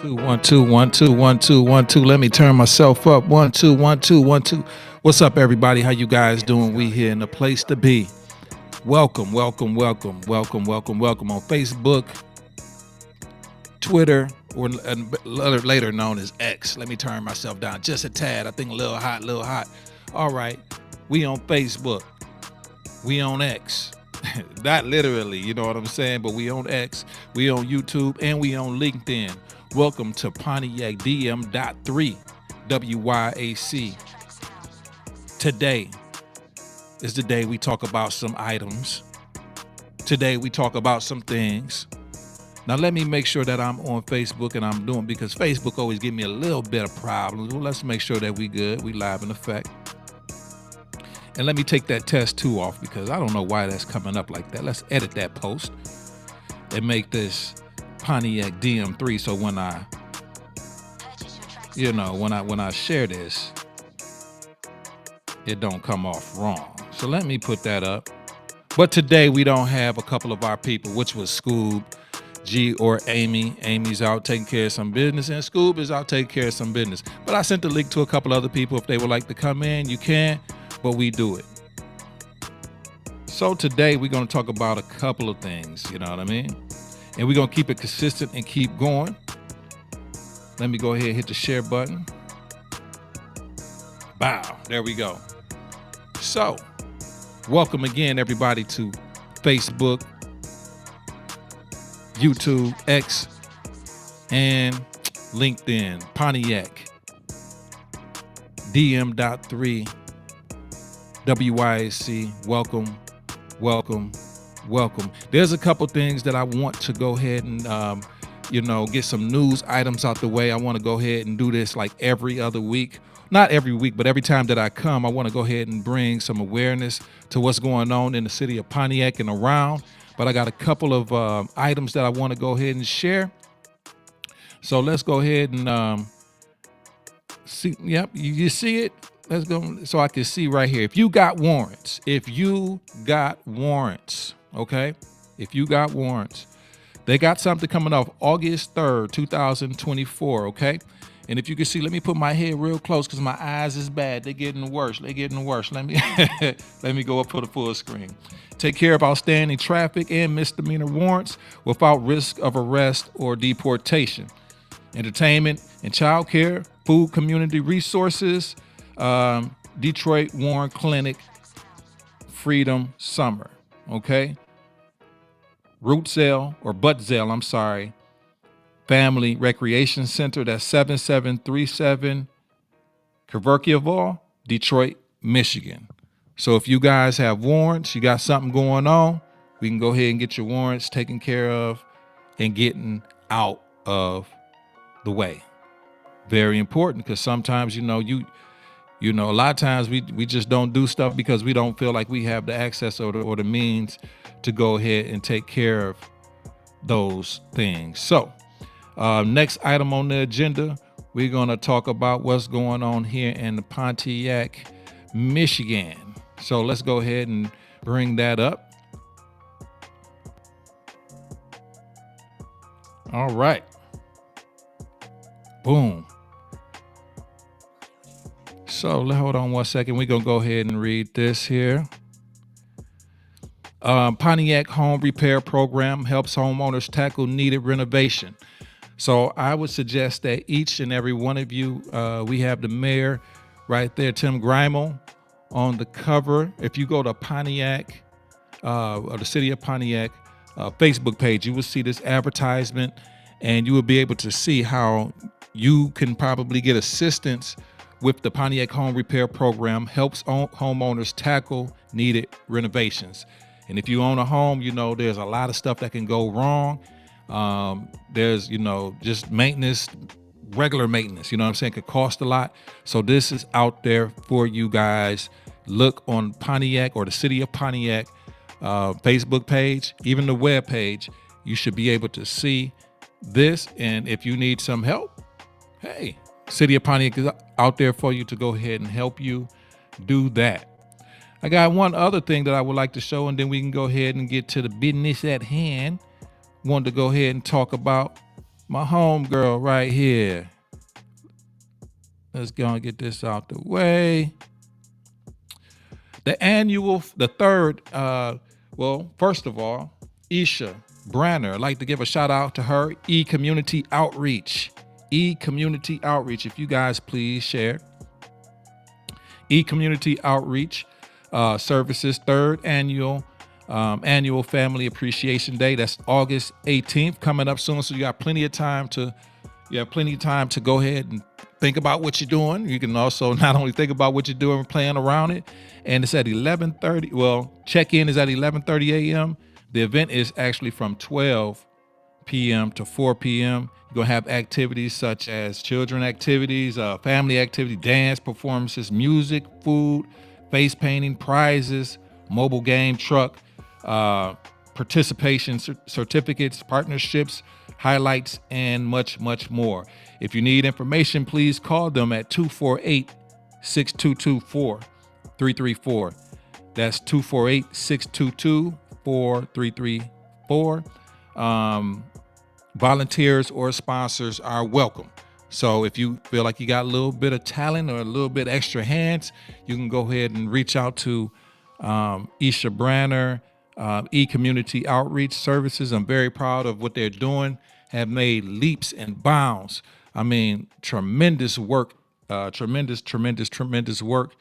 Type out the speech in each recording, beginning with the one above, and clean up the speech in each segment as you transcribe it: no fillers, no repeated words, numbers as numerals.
One, two, one, two, one, two, one, two. Let me turn myself up. One, two, one, two, one, two. What's up, everybody? How you guys doing? We here in the place to be. Welcome, welcome, welcome, welcome, welcome, welcome on Facebook, Twitter, or later known as X. Let me turn myself down just a tad. I think a little hot, little hot. All right, we on Facebook. We on X. Not literally, you know what I'm saying, but we on X, we on YouTube, and we on LinkedIn. Welcome to Pontiac DM.3 WYAC. Today is the day we talk about some items. Today we talk about some things. Now let me make sure that I'm on Facebook and I'm doing, because Facebook always give me a little bit of problems. Well, let's make sure that we good, we live in effect. And let me take that test 2 off, because I don't know why that's coming up like that. Let's edit that post and make this Pontiac DM3, so when I share this, it don't come off wrong. So let me put that up. But today we don't have a couple of our people, which was Scoob, G, or Amy. Amy's out taking care of some business, and Scoob is out taking care of some business. But I sent the link to a couple other people. If they would like to come in, you can, but we do it. So today we're going to talk about a couple of things, you know what I mean? And we're going to keep it consistent and keep going. Let me go ahead and hit the share button. Bow, there we go. So, welcome again, everybody, to Facebook, YouTube, X, and LinkedIn, Pontiac, DM.3, WYAC. Welcome, welcome, welcome. There's a couple things that I want to go ahead and, get some news items out the way. I want to go ahead and do this like every other week. Not every week, but every time that I come, I want to go ahead and bring some awareness to what's going on in the city of Pontiac and around. But I got a couple of items that I want to go ahead and share. So let's go ahead and see. Yep, you see it? Let's go so I can see right here. If you got warrants, okay? If you got warrants, they got something coming off August 3rd, 2024, okay? And if you can see, let me put my head real close because my eyes is bad. They're getting worse. Let me let me go up for the full screen. Take care of outstanding traffic and misdemeanor warrants without risk of arrest or deportation. Entertainment and child care, food community resources, Detroit Warren Clinic, Freedom Summer, okay? Root Zell, or Butt Zell, I'm sorry. Family Recreation Center, that's 7737 Kerverkival, Detroit, Michigan. So if you guys have warrants, you got something going on, we can go ahead and get your warrants taken care of and getting out of the way. Very important, because sometimes, a lot of times we just don't do stuff because we don't feel like we have the access or the means to go ahead and take care of those things. So next item on the agenda, we're going to talk about what's going on here in the Pontiac, Michigan. So let's go ahead and bring that up. All right. Boom. So hold on one second. We're going to go ahead and read this here. Pontiac Home Repair Program helps homeowners tackle needed renovation. So I would suggest that each and every one of you, we have the mayor right there, Tim Grimel, on the cover. If you go to Pontiac, or the city of Pontiac Facebook page, you will see this advertisement, and you will be able to see how you can probably get assistance with the Pontiac Home Repair Program, helps homeowners tackle needed renovations. And if you own a home, there's a lot of stuff that can go wrong. There's, just maintenance, regular maintenance, could cost a lot. So this is out there for you guys. Look on Pontiac or the city of Pontiac Facebook page, even the web page. You should be able to see this. And if you need some help, hey, city of Pontiac is out there for you to go ahead and help you do that. I got one other thing that I would like to show, and then we can go ahead and get to the business at hand. Wanted to go ahead and talk about My home girl right here. Let's go and get this out the way. The third, well, first of all, Isha Branner. I'd like to give a shout out to her. Community Outreach. Community Outreach. If you guys please share. Community Outreach Services third annual Family Appreciation Day. That's August 18th, coming up soon. So you have plenty of time to go ahead and think about what you're doing. You can also not only think about what you're doing, plan around it. And it's at 11:30. Well, check-in is at 11:30 a.m. The event is actually from 12 p.m. to 4 p.m. You're going to have activities such as children activities, family activity, dance performances, music, food, face painting, prizes, mobile game truck, participation certificates, partnerships, highlights, and much, much more. If you need information, please call them at 248-6224-334. That's 248-622-4334. Volunteers or sponsors are welcome. So if you feel like you got a little bit of talent or a little bit extra hands, you can go ahead and reach out to Isha Branner, Community Outreach Services. I'm very proud of what they're doing. Have made leaps and bounds. I mean, tremendous work, tremendous work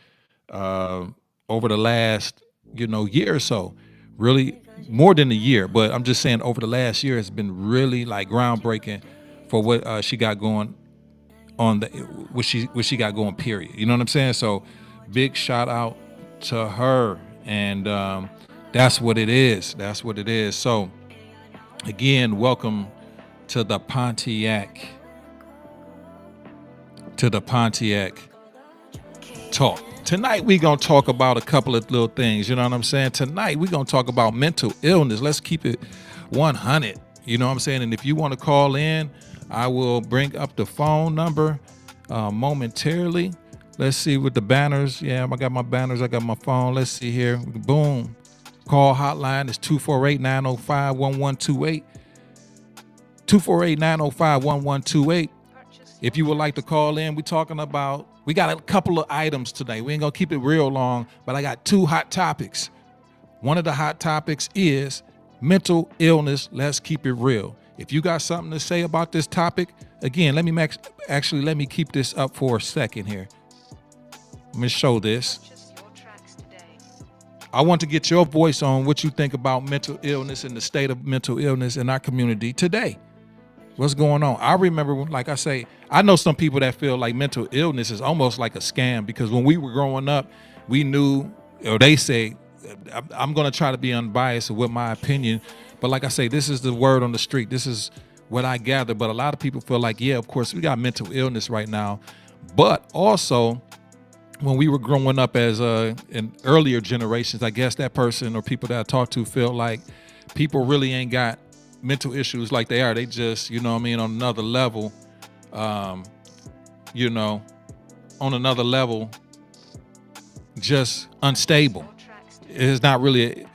over the last, year or so. Really more than a year, but I'm just saying over the last year has been really like groundbreaking for what she got going on what she got going, period. You know what I'm saying? So big shout out to her. And that's what it is. That's what it is. So again, welcome to the Pontiac. Talk. Tonight we gonna talk about a couple of little things. You know what I'm saying? Tonight we gonna talk about mental illness. Let's keep it 100. You know what I'm saying? And if you want to call in, I will bring up the phone number momentarily. Let's see with the banners. Yeah, I got my banners. I got my phone. Let's see here. Boom. Call hotline is 248-905-1128. 248-905-1128. If you would like to call in, we got a couple of items today. We ain't gonna keep it real long, but I got two hot topics. One of the hot topics is mental illness. Let's keep it real. If you got something to say about this topic, again, let me keep this up for a second here. Let me show this. I want to get your voice on what you think about mental illness and the state of mental illness in our community today. What's going on? I remember, like I say, I know some people that feel like mental illness is almost like a scam, because when we were growing up, we knew, or they say, I'm going to try to be unbiased with my opinion, but like I say, this is the word on the street. This is what I gather. But a lot of people feel like, yeah, of course, we got mental illness right now. But also, when we were growing up as in earlier generations, I guess that person or people that I talked to feel like people really ain't got mental issues like they are. They just, on another level, on another level, just unstable. It's not really,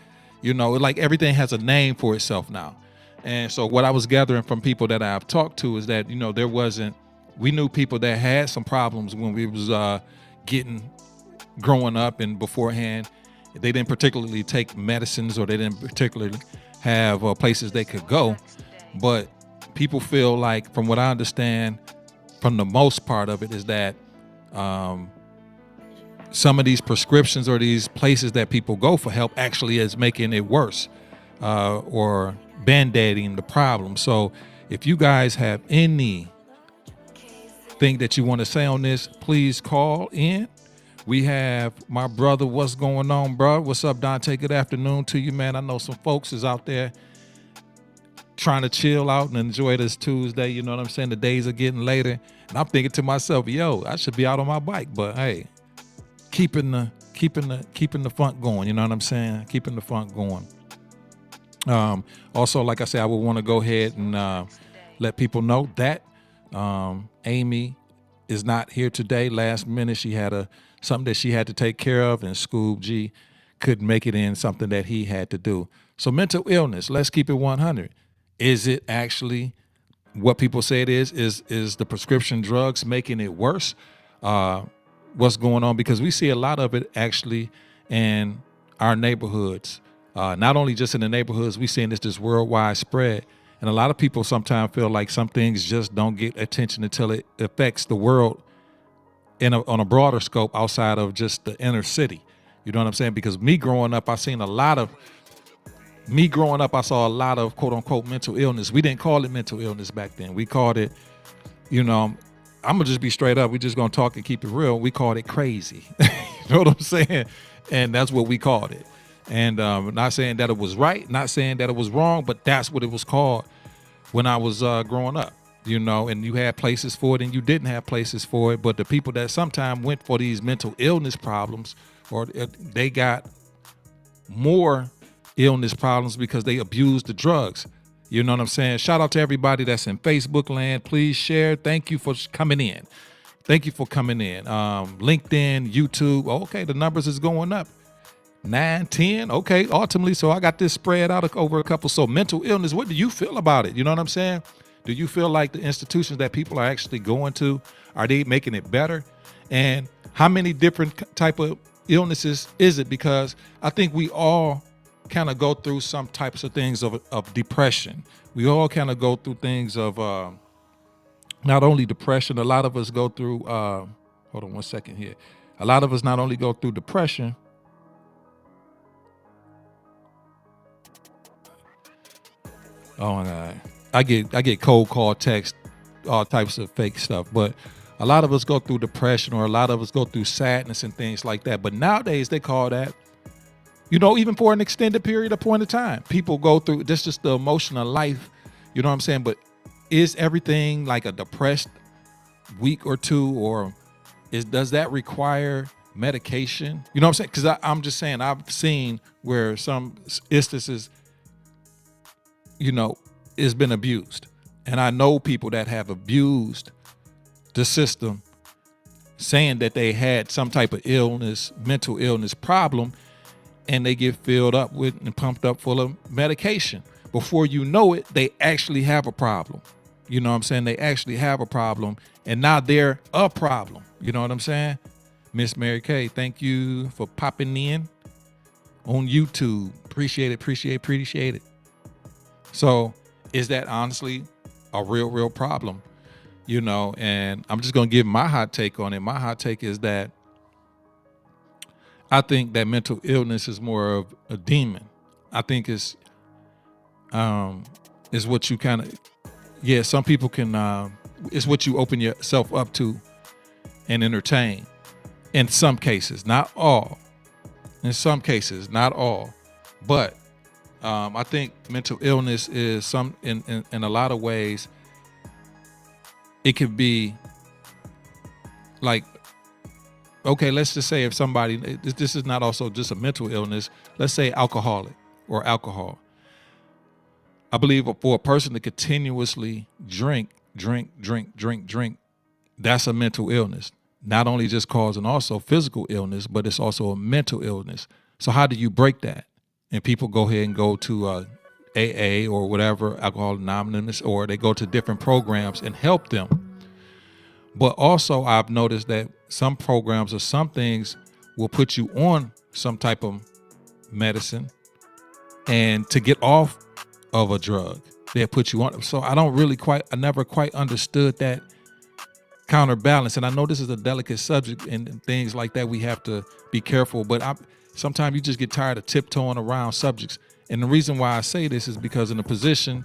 like everything has a name for itself now. And so what I was gathering from people that I've talked to is that, we knew people that had some problems when we was growing up and beforehand. They didn't particularly take medicines, or they didn't particularly have places they could go. But people feel like, from what I understand, from the most part of it, is that some of these prescriptions or these places that people go for help actually is making it worse, or band-aiding the problem. So if you guys have anything that you want to say on this, please call in. We have my brother. What's going on, bro? What's up, Dante? Good afternoon to you, man. I know some folks is out there trying to chill out and enjoy this Tuesday. You know what I'm saying? The days are getting later, and I'm thinking to myself, yo, I should be out on my bike. But hey, keeping the funk going. You know what I'm saying? Keeping the funk going. Also, like I said, I would want to go ahead and let people know that Amy is not here today. Last minute, she had something that she had to take care of, and Scoob G couldn't make it in, something that he had to do. So mental illness, let's keep it 100. Is it actually what people say it is the prescription drugs making it worse? What's going on? Because we see a lot of it actually in our neighborhoods. Not only just in the neighborhoods, we seeing this worldwide spread. And a lot of people sometimes feel like some things just don't get attention until it affects the world on a broader scope outside of just the inner city. You know what I'm saying? Because me growing up, I saw a lot of quote unquote mental illness. We didn't call it mental illness back then. We called it, I'm gonna just be straight up. We just gonna talk and keep it real. We called it crazy. You know what I'm saying? And that's what we called it. And not saying that it was right, not saying that it was wrong, but that's what it was called when I was growing up. And you had places for it and you didn't have places for it. But the people that sometimes went for these mental illness problems, or they got more illness problems because they abused the drugs. You know what I'm saying? Shout out to everybody that's in Facebook land. Please share. Thank you for coming in. Thank you for coming in. LinkedIn, YouTube. Okay, the numbers is going up. 9, 10. Okay, ultimately. So I got this spread out over a couple. So mental illness, what do you feel about it? You know what I'm saying? Do you feel like the institutions that people are actually going to, are they making it better? And how many different type of illnesses is it? Because I think we all kind of go through some types of things of depression. We all kind of go through things of not only depression. A lot of us go through, hold on one second here. A lot of us not only go through depression, oh my God, I get cold call text, all types of fake stuff, but a lot of us go through depression, or a lot of us go through sadness and things like that. But nowadays they call that, even for an extended period of point of time, people go through this, just the emotional life. You know what I'm saying? But is everything like a depressed week or two, or does that require medication? You know what I'm saying? Because I'm just saying, I've seen where some instances, it's been abused. And I know people that have abused the system, saying that they had some type of illness, mental illness problem, and they get filled up with and pumped up full of medication. Before you know it, they actually have a problem. You know what I'm saying? They actually have a problem, and now they're a problem. You know what I'm saying? Miss Mary Kay, thank you for popping in on YouTube. Appreciate it. So is that honestly a real problem? And I'm just going to give my hot take on it. My hot take is that I think that mental illness is more of a demon. I think it's what you kind of, some people can, it's what you open yourself up to and entertain. In some cases, not all. In some cases, not all. But I think mental illness is in a lot of ways, it could be like, okay, let's just say if somebody, this is not also just a mental illness, let's say alcoholic or alcohol. I believe for a person to continuously drink, that's a mental illness. Not only just causing also physical illness, but it's also a mental illness. So how do you break that? And people go ahead and go to AA or whatever, Alcohol Anonymous, or they go to different programs and help them. But also I've noticed that some programs or some things will put you on some type of medicine, and to get off of a drug, they'll put you on. So I never quite understood that counterbalance. And I know this is a delicate subject and things like that. We have to be careful, but sometimes you just get tired of tiptoeing around subjects. And the reason why I say this is because in the position,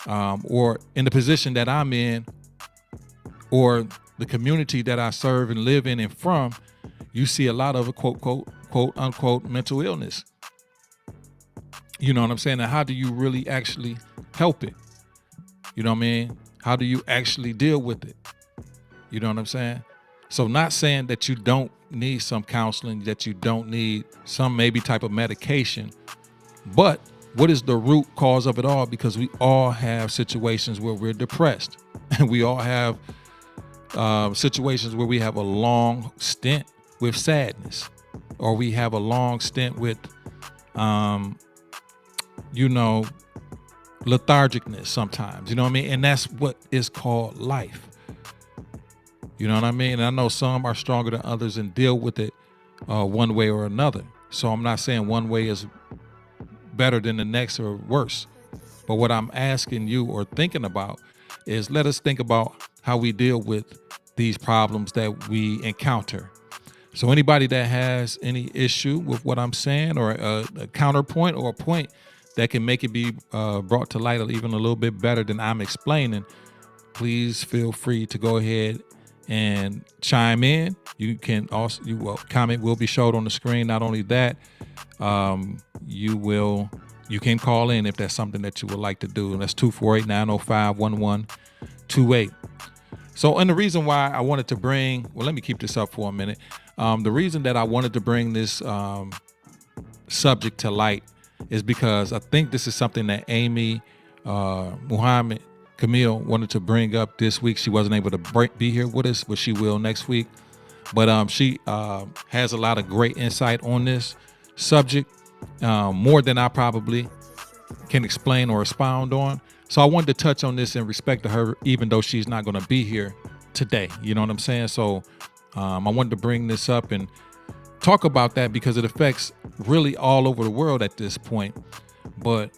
or in the position that I'm in, or the community that I serve and live in and from, you see a lot of quote unquote mental illness. You know what I'm saying? And how do you really actually help it? You know what I mean? How do you actually deal with it? You know what I'm saying? So not saying that you don't need some counseling, that you don't need some maybe type of medication, but what is the root cause of it all? Because we all have situations where we're depressed, and we all have situations where we have a long stint with sadness, or we have a long stint with, lethargicness sometimes, you know what I mean? And that's what is called life. You know what I mean? And I know some are stronger than others and deal with it one way or another. So I'm not saying one way is better than the next or worse. But what I'm asking you or thinking about is, let us think about how we deal with these problems that we encounter. So anybody that has any issue with what I'm saying, or a counterpoint or a point that can make it be brought to light even a little bit better than I'm explaining, please feel free to go ahead and chime in. You can also, comment will be showed on the screen. Not only that, you can call in if that's something that you would like to do. And that's 248-905-1128. So, and the reason why I wanted to bring, well, let me keep this up for a minute. The reason that I wanted to bring this subject to light is because I think this is something that Amy Muhammad Camille wanted to bring up this week. She wasn't able to be here with us, but she will next week. But she has a lot of great insight on this subject, more than I probably can explain or expound on. So I wanted to touch on this in respect to her, even though she's not going to be here today. You know what I'm saying? So I wanted to bring this up and talk about that because it affects really all over the world at this point. But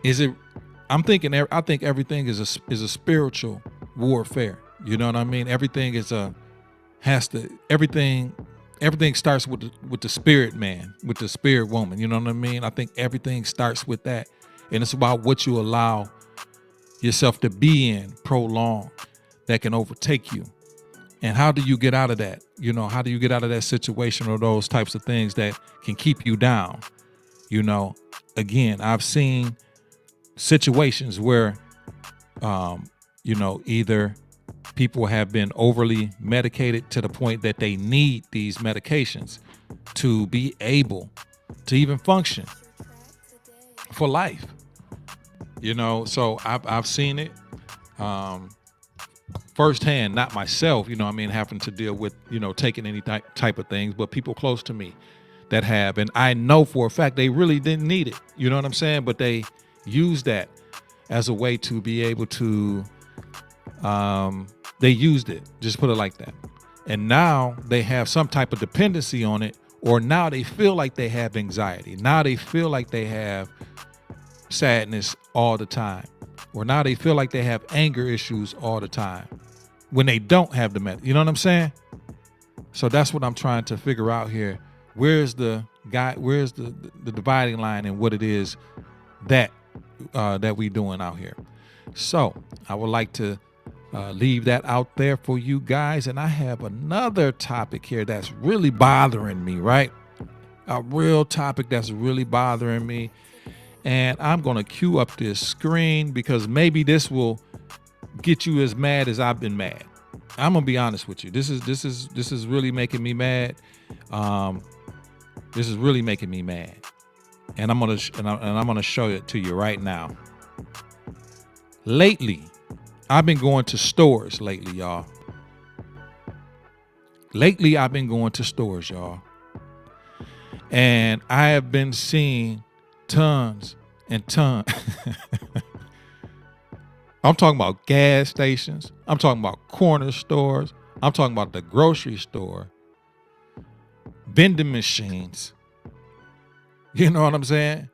is it? I think everything is a spiritual warfare. You know what I mean? Everything everything starts with the spirit man, with the spirit woman. You know what I mean? I think everything starts with that. And it's about what you allow yourself to be in prolonged that can overtake you. And how do you get out of that? You know, how do you get out of that situation or those types of things that can keep you down? You know, again, I've seen situations where, either people have been overly medicated to the point that they need these medications to be able to even function for life. You know, so I've seen it firsthand, not myself, you know what I mean, having to deal with, taking any type of things, but people close to me that have. And I know for a fact they really didn't need it. You know what I'm saying? But they used that as a way to be able to, they used it, just put it like that. And now they have some type of dependency on it, or now they feel like they have anxiety. Now they feel like they have sadness all the time, or now they feel like they have anger issues all the time when they don't have the med. You know what I'm saying? So that's what I'm trying to figure out here. Where's the dividing line and what it is that we doing out here? So I would like to leave that out there for you guys. And I have another topic here that's really bothering me, right? A real topic that's really bothering me. And I'm going to cue up this screen because maybe this will get you as mad as I've been mad. I'm going to be honest with you. This is really making me mad. This is really making me mad. And I'm going to show it to you right now. Lately, I've been going to stores lately, y'all. And I have been seeing tons and tons. I'm talking about gas stations. I'm talking about corner stores. I'm talking about the grocery store, vending machines. You know what I'm saying?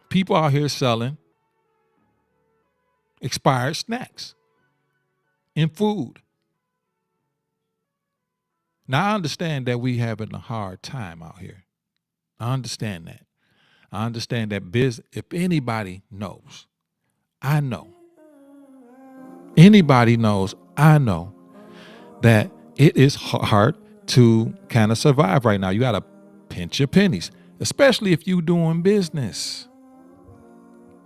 People out here selling expired snacks and food. Now, I understand that we having a hard time out here. I understand that. If anybody knows, I know. Anybody knows, I know that it is hard to kind of survive right now. You got to pinch your pennies, especially if you're doing business.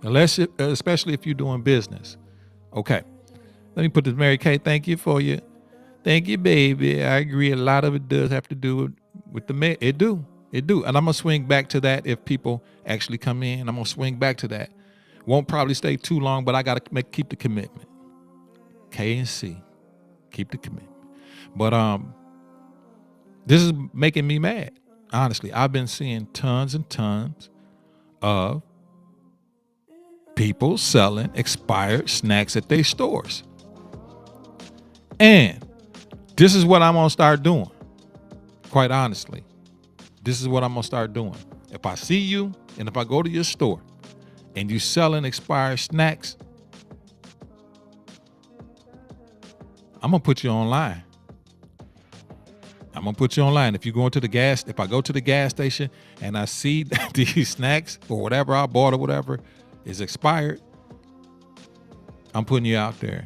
Especially if you're doing business. Okay. Let me put this, Mary Kay. Thank you, baby. I agree. A lot of it does have to do with the It do. And I'm going to swing back to that if people actually come in. I'm going to swing back to that. Won't probably stay too long, but I got to keep the commitment. K and C. Keep the commitment. But this is making me mad. honestly, I've been seeing tons and tons of people selling expired snacks at their stores. And this is what I'm going to start doing. Quite honestly, this is what I'm going to start doing. If I see you and if I go to your store and you selling expired snacks, I'm going to put you online. I'm going to put you online. If I go to the gas station and I see that these snacks or whatever I bought or whatever is expired, I'm putting you out there.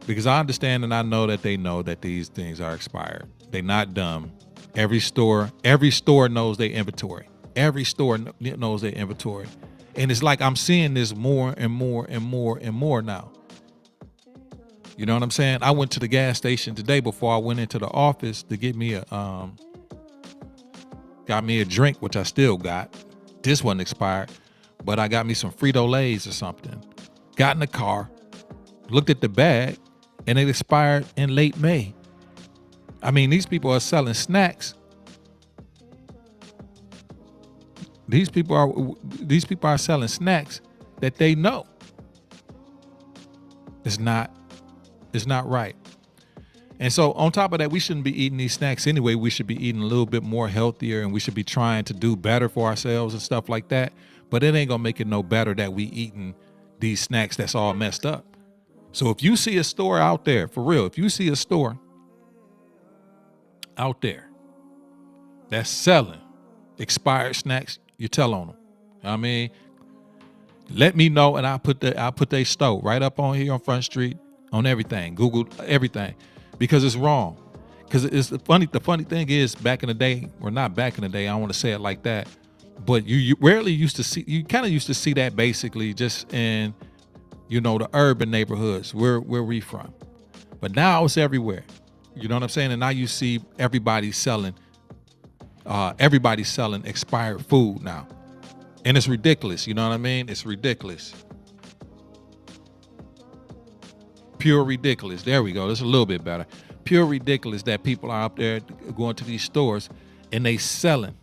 Because I understand and I know that they know that these things are expired. They're not dumb. Every store knows their inventory. Every store knows their inventory. And it's like I'm seeing this more and more and more and more now. You know what I'm saying? I went to the gas station today before I went into the office to get me a drink, which I still got. This wasn't expired, but I got me some Frito-Lays or something. Got in the car, looked at the bag, and it expired in late May. I mean, these people are selling snacks. These people are selling snacks that they know. It's not right. And so on top of that, we shouldn't be eating these snacks anyway. We should be eating a little bit more healthier, and we should be trying to do better for ourselves and stuff like that. But it ain't gonna make it no better that we eating these snacks that's all messed up. So if you see a store out there, for real, if you see a store out there that's selling expired snacks, you tell on them. I mean, let me know, and I'll put their store right up on here on Front Street, on everything, Google everything, because it's wrong. Because it's the funny thing is, back in the day, or not back in the day, I don't want to say it like that, but you rarely used to see, you kind of used to see that basically just in, the urban neighborhoods where we from. But now it's everywhere. You know what I'm saying? And now you see everybody selling expired food now. And it's ridiculous. You know what I mean? It's ridiculous. Pure ridiculous. There we go. That's a little bit better. Pure ridiculous that people are up there going to these stores and they selling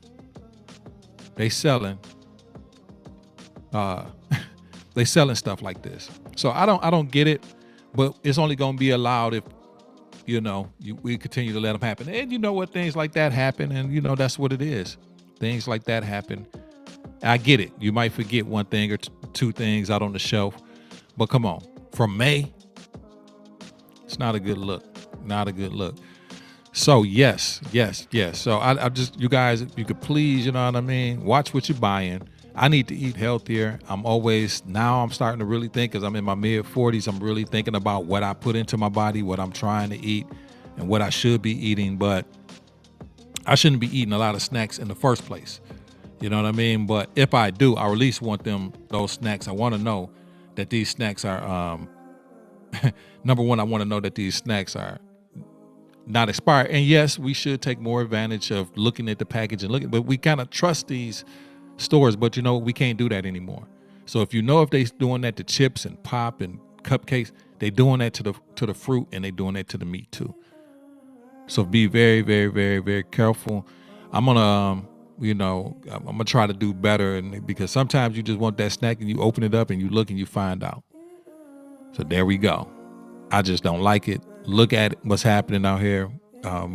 stuff like this. So I don't get it, but it's only going to be allowed if, we continue to let them happen. And you know what? Things like that happen, and that's what it is. Things like that happen. I get it. You might forget one thing or two things out on the shelf, but come on. From May, it's not a good look. Not a good look. So yes. So I just, you guys, if you could please, watch what you're buying. I need to eat healthier. I'm starting to really think, because I'm in my mid-40s, I'm really thinking about what I put into my body, what I'm trying to eat, and what I should be eating. But I shouldn't be eating a lot of snacks in the first place. You know what I mean? But if I do, I at least want those snacks. I want to know that these snacks are, number one, I want to know that these snacks are not expired. And yes, we should take more advantage of looking at the package but we kind of trust these stores, but we can't do that anymore. So if they doing that to chips and pop and cupcakes, they doing that to the fruit, and they doing that to the meat too. So be very, very, very, very careful. I'm gonna try to do better, and because sometimes you just want that snack and you open it up and you look and you find out. So there we go. I just don't like it. Look at what's happening out here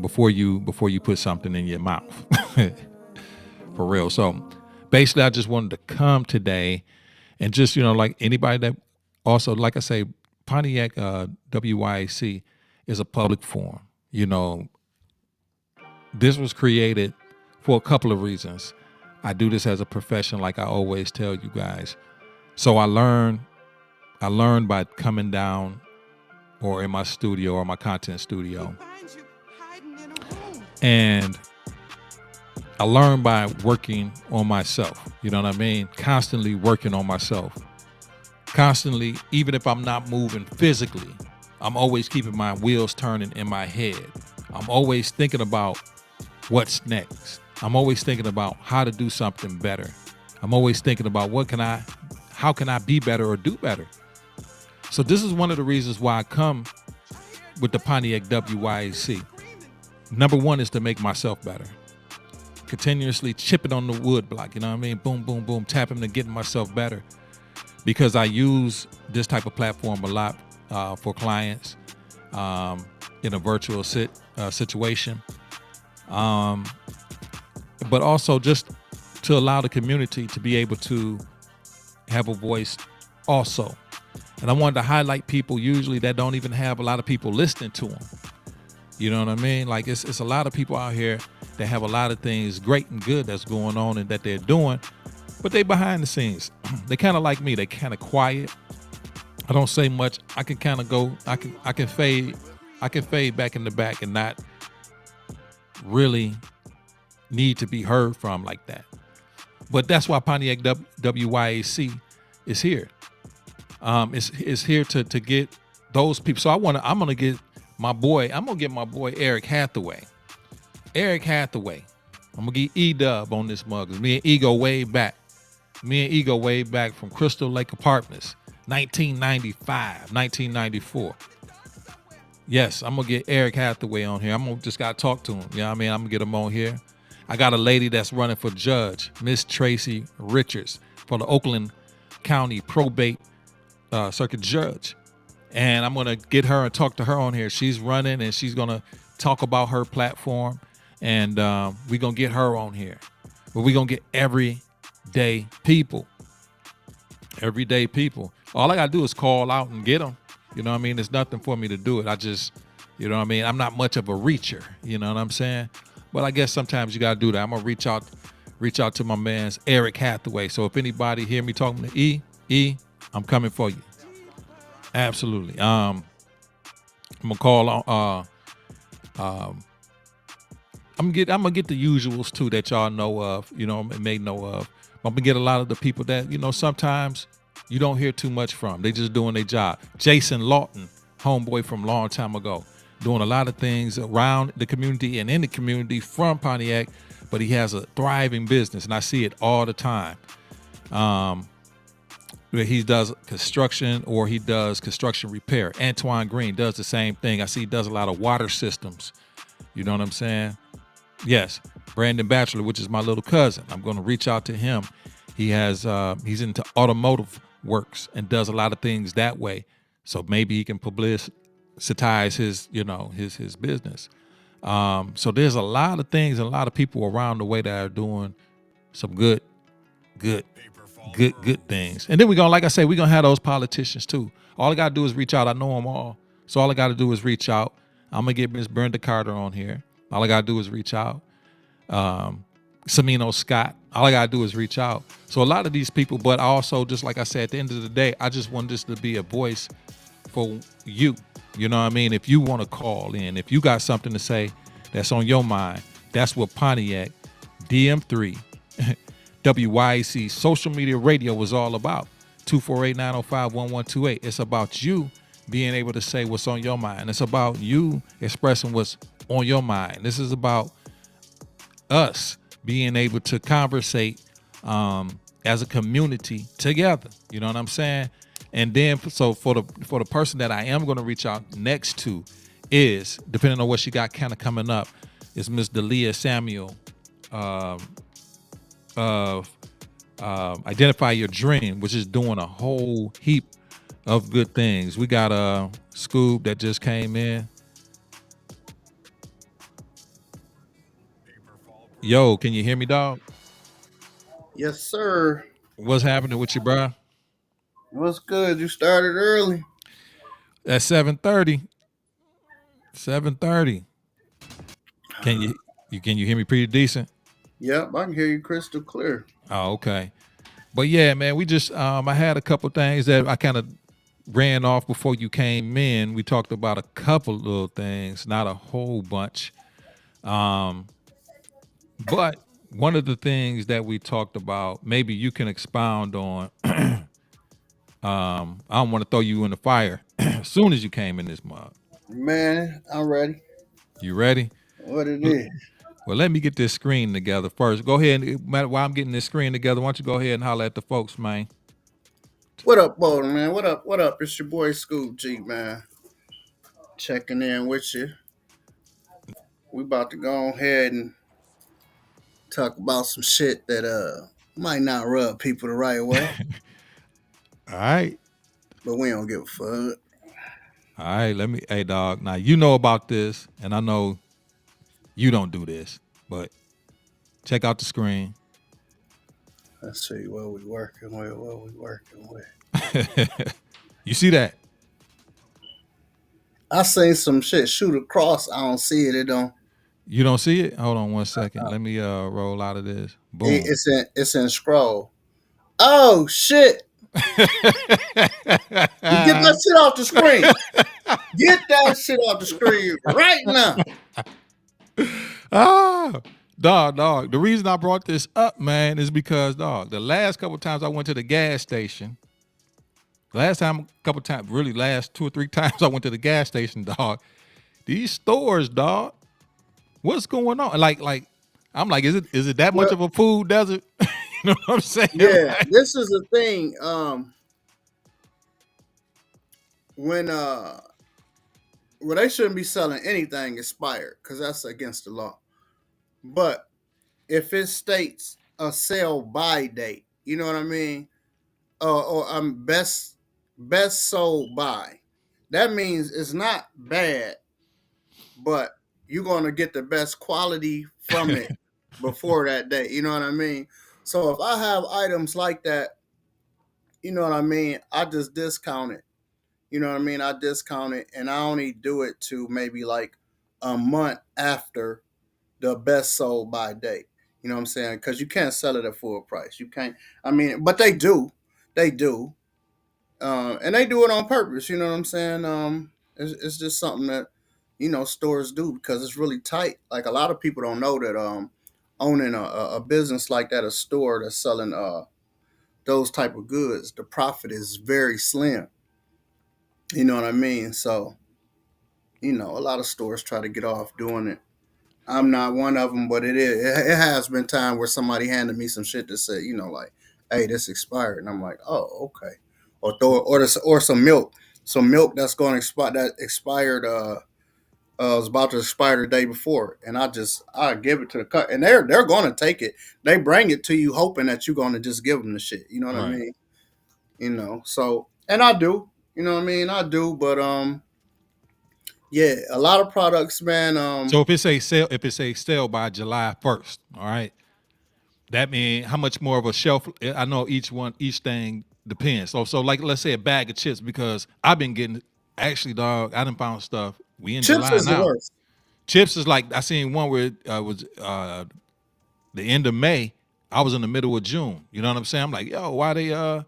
before you put something in your mouth. For real. So basically, I just wanted to come today and just, like anybody that also, like I say, Pontiac WYAC is a public forum. This was created for a couple of reasons. I do this as a profession, like I always tell you guys. So I learned by coming down or in my studio or my content studio. And I learned by working on myself. You know what I mean? Constantly working on myself. Constantly, even if I'm not moving physically, I'm always keeping my wheels turning in my head. I'm always thinking about what's next. I'm always thinking about how to do something better. I'm always thinking about how can I be better or do better? So this is one of the reasons why I come with the Pontiac WYAC. Number one is to make myself better. continuously chipping on the wood block. You know what I mean? Boom, boom, boom, tapping and getting myself better because I use this type of platform a lot for clients in a virtual situation, but also just to allow the community to be able to have a voice also. And I wanted to highlight people usually that don't even have a lot of people listening to them. You know what I mean? Like it's a lot of people out here that have a lot of things great and good that's going on and that they're doing, but they behind the scenes. They kind of like me. They kind of quiet. I don't say much. I can kind of go. I can fade. I can fade back in the back and not really need to be heard from like that. But that's why Pontiac WYAC is here. It's here to get those people. So I'm gonna get my boy Eric Hathaway. Eric Hathaway. I'm gonna get E-Dub on this mug. Me and E go way back. Me and E go way back from Crystal Lake Apartments, 1995, 1994. Yes, I'm gonna get Eric Hathaway on here. I'm gonna just gotta talk to him. You know what I mean? I'm gonna get him on here. I got a lady that's running for judge, Miss Tracy Richards, for the Oakland County Probate Circuit Judge. And I'm gonna get her and talk to her on here. She's running and she's gonna talk about her platform. And we're gonna get her on here. But we're gonna get everyday people. Everyday people. All I gotta do is call out and get them. You know what I mean? There's nothing for me to do it. I just, you know what I mean? I'm not much of a reacher. You know what I'm saying? But I guess sometimes you gotta do that. I'm gonna reach out to my man's Eric Hathaway. So if anybody hear me talking to E, I'm coming for you. Absolutely. I'm gonna call on. I'm gonna get the usuals too that y'all know of. You know, may know of. I'm gonna get a lot of the people that sometimes you don't hear too much from. They just doing their job. Jason Lawton, homeboy from a long time ago, doing a lot of things around the community and in the community from Pontiac, but he has a thriving business, and I see it all the time. He does construction or he does construction repair. Antoine Green does the same thing. I see he does a lot of water systems. You know what I'm saying? Yes. Brandon Batchelor, which is my little cousin. I'm going to reach out to him. He's into automotive works and does a lot of things that way. So maybe he can publicize his business. So there's a lot of things and a lot of people around the way that are doing some good things. And then we're gonna, like I say, we're gonna have those politicians too. All I gotta do is reach out. I know them all. So all I gotta do is reach out. I'm gonna get Miss Brenda Carter on here. All I gotta do is reach out. Samino Scott. All I gotta do is reach out. So a lot of these people, but also, just like I said, at the end of the day, I just want this to be a voice for you. You know what I mean? If you want to call in, if you got something to say that's on your mind, that's what Pontiac DM3 WYAC social media radio was all about. 248-905-1128. It's about you being able to say what's on your mind. It's about you expressing what's on your mind. This is about us being able to conversate as a community together. You know what I'm saying? And then, so for the person that I am going to reach out next to is, depending on what she got kind of coming up, is Miss Delia Samuel of Identify Your Dream, which is doing a whole heap of good things. We got a Scoob that just came in. Yo, can you hear me, dog? Yes, sir. What's happening with you, bro? What's good? You started early. At 7:30. 7:30. Can you hear me pretty decent? Yep, I can hear you crystal clear. Oh, okay. But yeah, man, we just I had a couple things that I kind of ran off before you came in. We talked about a couple little things, not a whole bunch. But one of the things that we talked about, maybe you can expound on. I don't want to throw you in the fire as soon as you came in this mug. Man, I'm ready. You ready? What it is? Well, let me get this screen together first. Go ahead and while I'm getting this screen together, why don't you go ahead and holler at the folks, man? What up, Boulder, man? What up? What up? It's your boy Scoop G, man. Checking in with you. We about to go ahead and Talk about some shit that might not rub people the right way, All right. but we don't give a fuck. All right. Hey, dog. Now, you know about this, and I know you don't do this, but check out the screen. Let's see what we working with. What we working with. You see that? I seen some shit shoot across. I don't see it. It don't. You don't see it? Hold on one second. Let me roll out of this. It, Boom. it's in scroll. Oh shit! You get that shit off the screen. Get that shit off the screen right now. Ah, dog. The reason I brought this up, man, is because, dog, the last couple times I went to the gas station, really last 2 or 3 times I went to the gas station, dog. These stores, dog, what's going on? I'm like, is it that much Well, of a food desert? You know what I'm saying? yeah, Like, this is the thing. When well, they shouldn't be selling anything expired because that's against the law. But if it states a sell by date, you know what I mean? Or best sold by. That means it's not bad, but you're gonna get the best quality from it before that date. You know what I mean? So if I have items like that, you know what I mean, I just discount it. You know what I mean? I discount it and I only do it to maybe like a month after the best sold by date. You know what I'm saying? Because you can't sell it at full price. You can't. I mean, but they do. They do. And they do it on purpose. You know what I'm saying? It's just something that stores do because it's really tight. Like a lot of people don't know that owning a business like that, a store that's selling those type of goods, the profit is very slim. You know what I mean? So a lot of stores try to get off doing it. I'm not one of them, but it has been time where somebody handed me some shit that said, like, "Hey, this expired," and I'm like, "Oh, okay." Or some milk that's going to expire that expired. Was about to expire the day before, and I give it to the cut, and they're going to take it. They bring it to you hoping that you're going to just give them the shit. You know what I right. mean? So and I do. You know what I mean? I do, but yeah, a lot of products, man. So if it say sale by July 1st, all right, that means how much more of a shelf? I know each thing depends. So like let's say a bag of chips because I've been getting actually, dog. I done found stuff. We in Chips July is the now. worst. Chips is like I seen one where it was the end of May. I was in the middle of June. You know what I'm saying? I'm like, yo, why they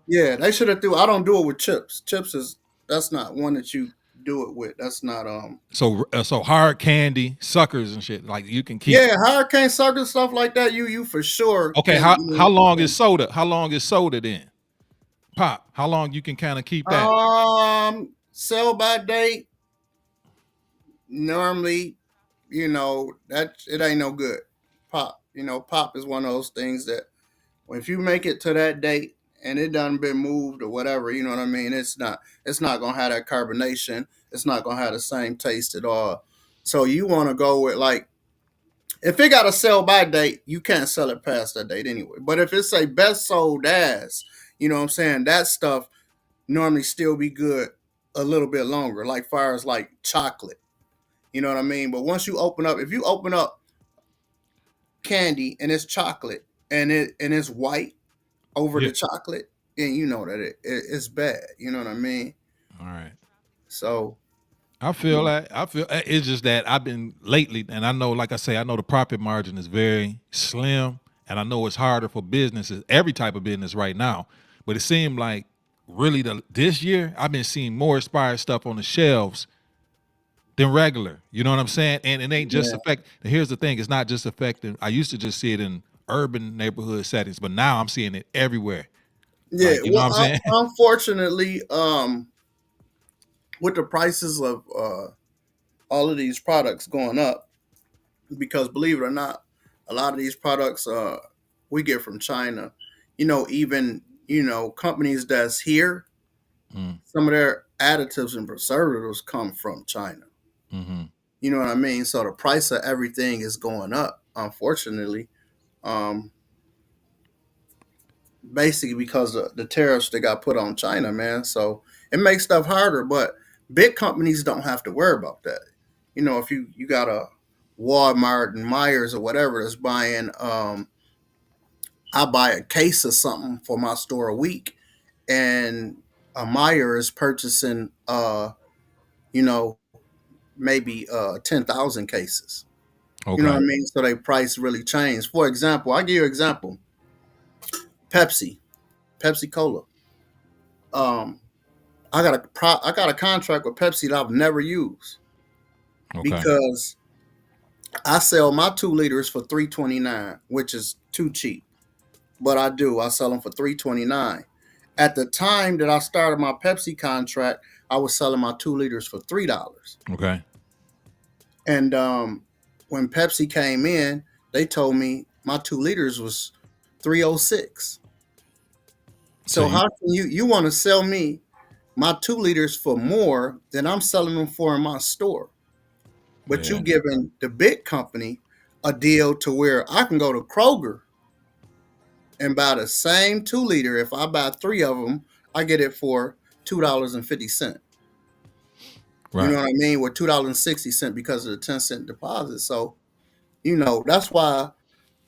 Yeah, they should have. I don't do it with chips. Chips is that's not one that you do it with. That's not so hard candy suckers and shit. Like you can keep. Yeah, hurricane sucker stuff like that. You for sure Okay, can. how long is soda? How long is soda then? Pop. How long you can kind of keep that? Sell by date normally, that it ain't no good. Pop, pop is one of those things that if you make it to that date and it done been moved or whatever, you know what I mean. It's not gonna have that carbonation. It's not gonna have the same taste at all. So you want to go with like if it got a sell by date, you can't sell it past that date anyway. But if it's a best sold as, you know what I'm saying, that stuff normally still be good a little bit longer, like far as like chocolate. You know what I mean? But once you open up, if you open up candy and it's chocolate and it's white over Yeah. the chocolate, and you know that it's bad. You know what I mean? All right. So I feel that. I feel it's just that I've been lately, and I know, like I say, I know the profit margin is very slim, and I know it's harder for businesses, every type of business right now. But it seemed like really this year I've been seeing more expired stuff on the shelves than regular. You know what I'm saying? And it ain't just yeah, affect. Here's the thing: it's not just affecting. I used to just see it in urban neighborhood settings, but now I'm seeing it everywhere. yeah. Like you know what I'm Well, saying? unfortunately, with the prices of all of these products going up, because believe it or not, a lot of these products we get from China. Even companies that's here, Mm, some of their additives and preservatives come from China. mm-hmm. You know what I mean? So the price of everything is going up, unfortunately. Um, Basically because of the tariffs that got put on China, man. So it makes stuff harder, but big companies don't have to worry about that. You know, if you got a Walmart and Myers or whatever that's buying, I buy a case of something for my store a week, and a Meyer is purchasing, you know, maybe 10,000 cases. You know what Okay. I mean? So they price really changed. For example, I give you an example: Pepsi, Pepsi Cola. Um, I got a contract with Pepsi that I've never used Okay. because I sell my 2 liters for $3.29, which is too cheap. But I do. I sell them for $3.29. At the time that I started my Pepsi contract, I was selling my 2 liters for $3. Okay. And when Pepsi came in, they told me my 2 liters was 306. So So how can you want to sell me my 2 liters for more than I'm selling them for in my store? But you yeah. giving the big company a deal to where I can go to Kroger and buy the same 2 liter. If I buy three of them, I get it for $2.50. You know Right. what I mean? With $2.60 because of the 10-cent deposit. So, that's why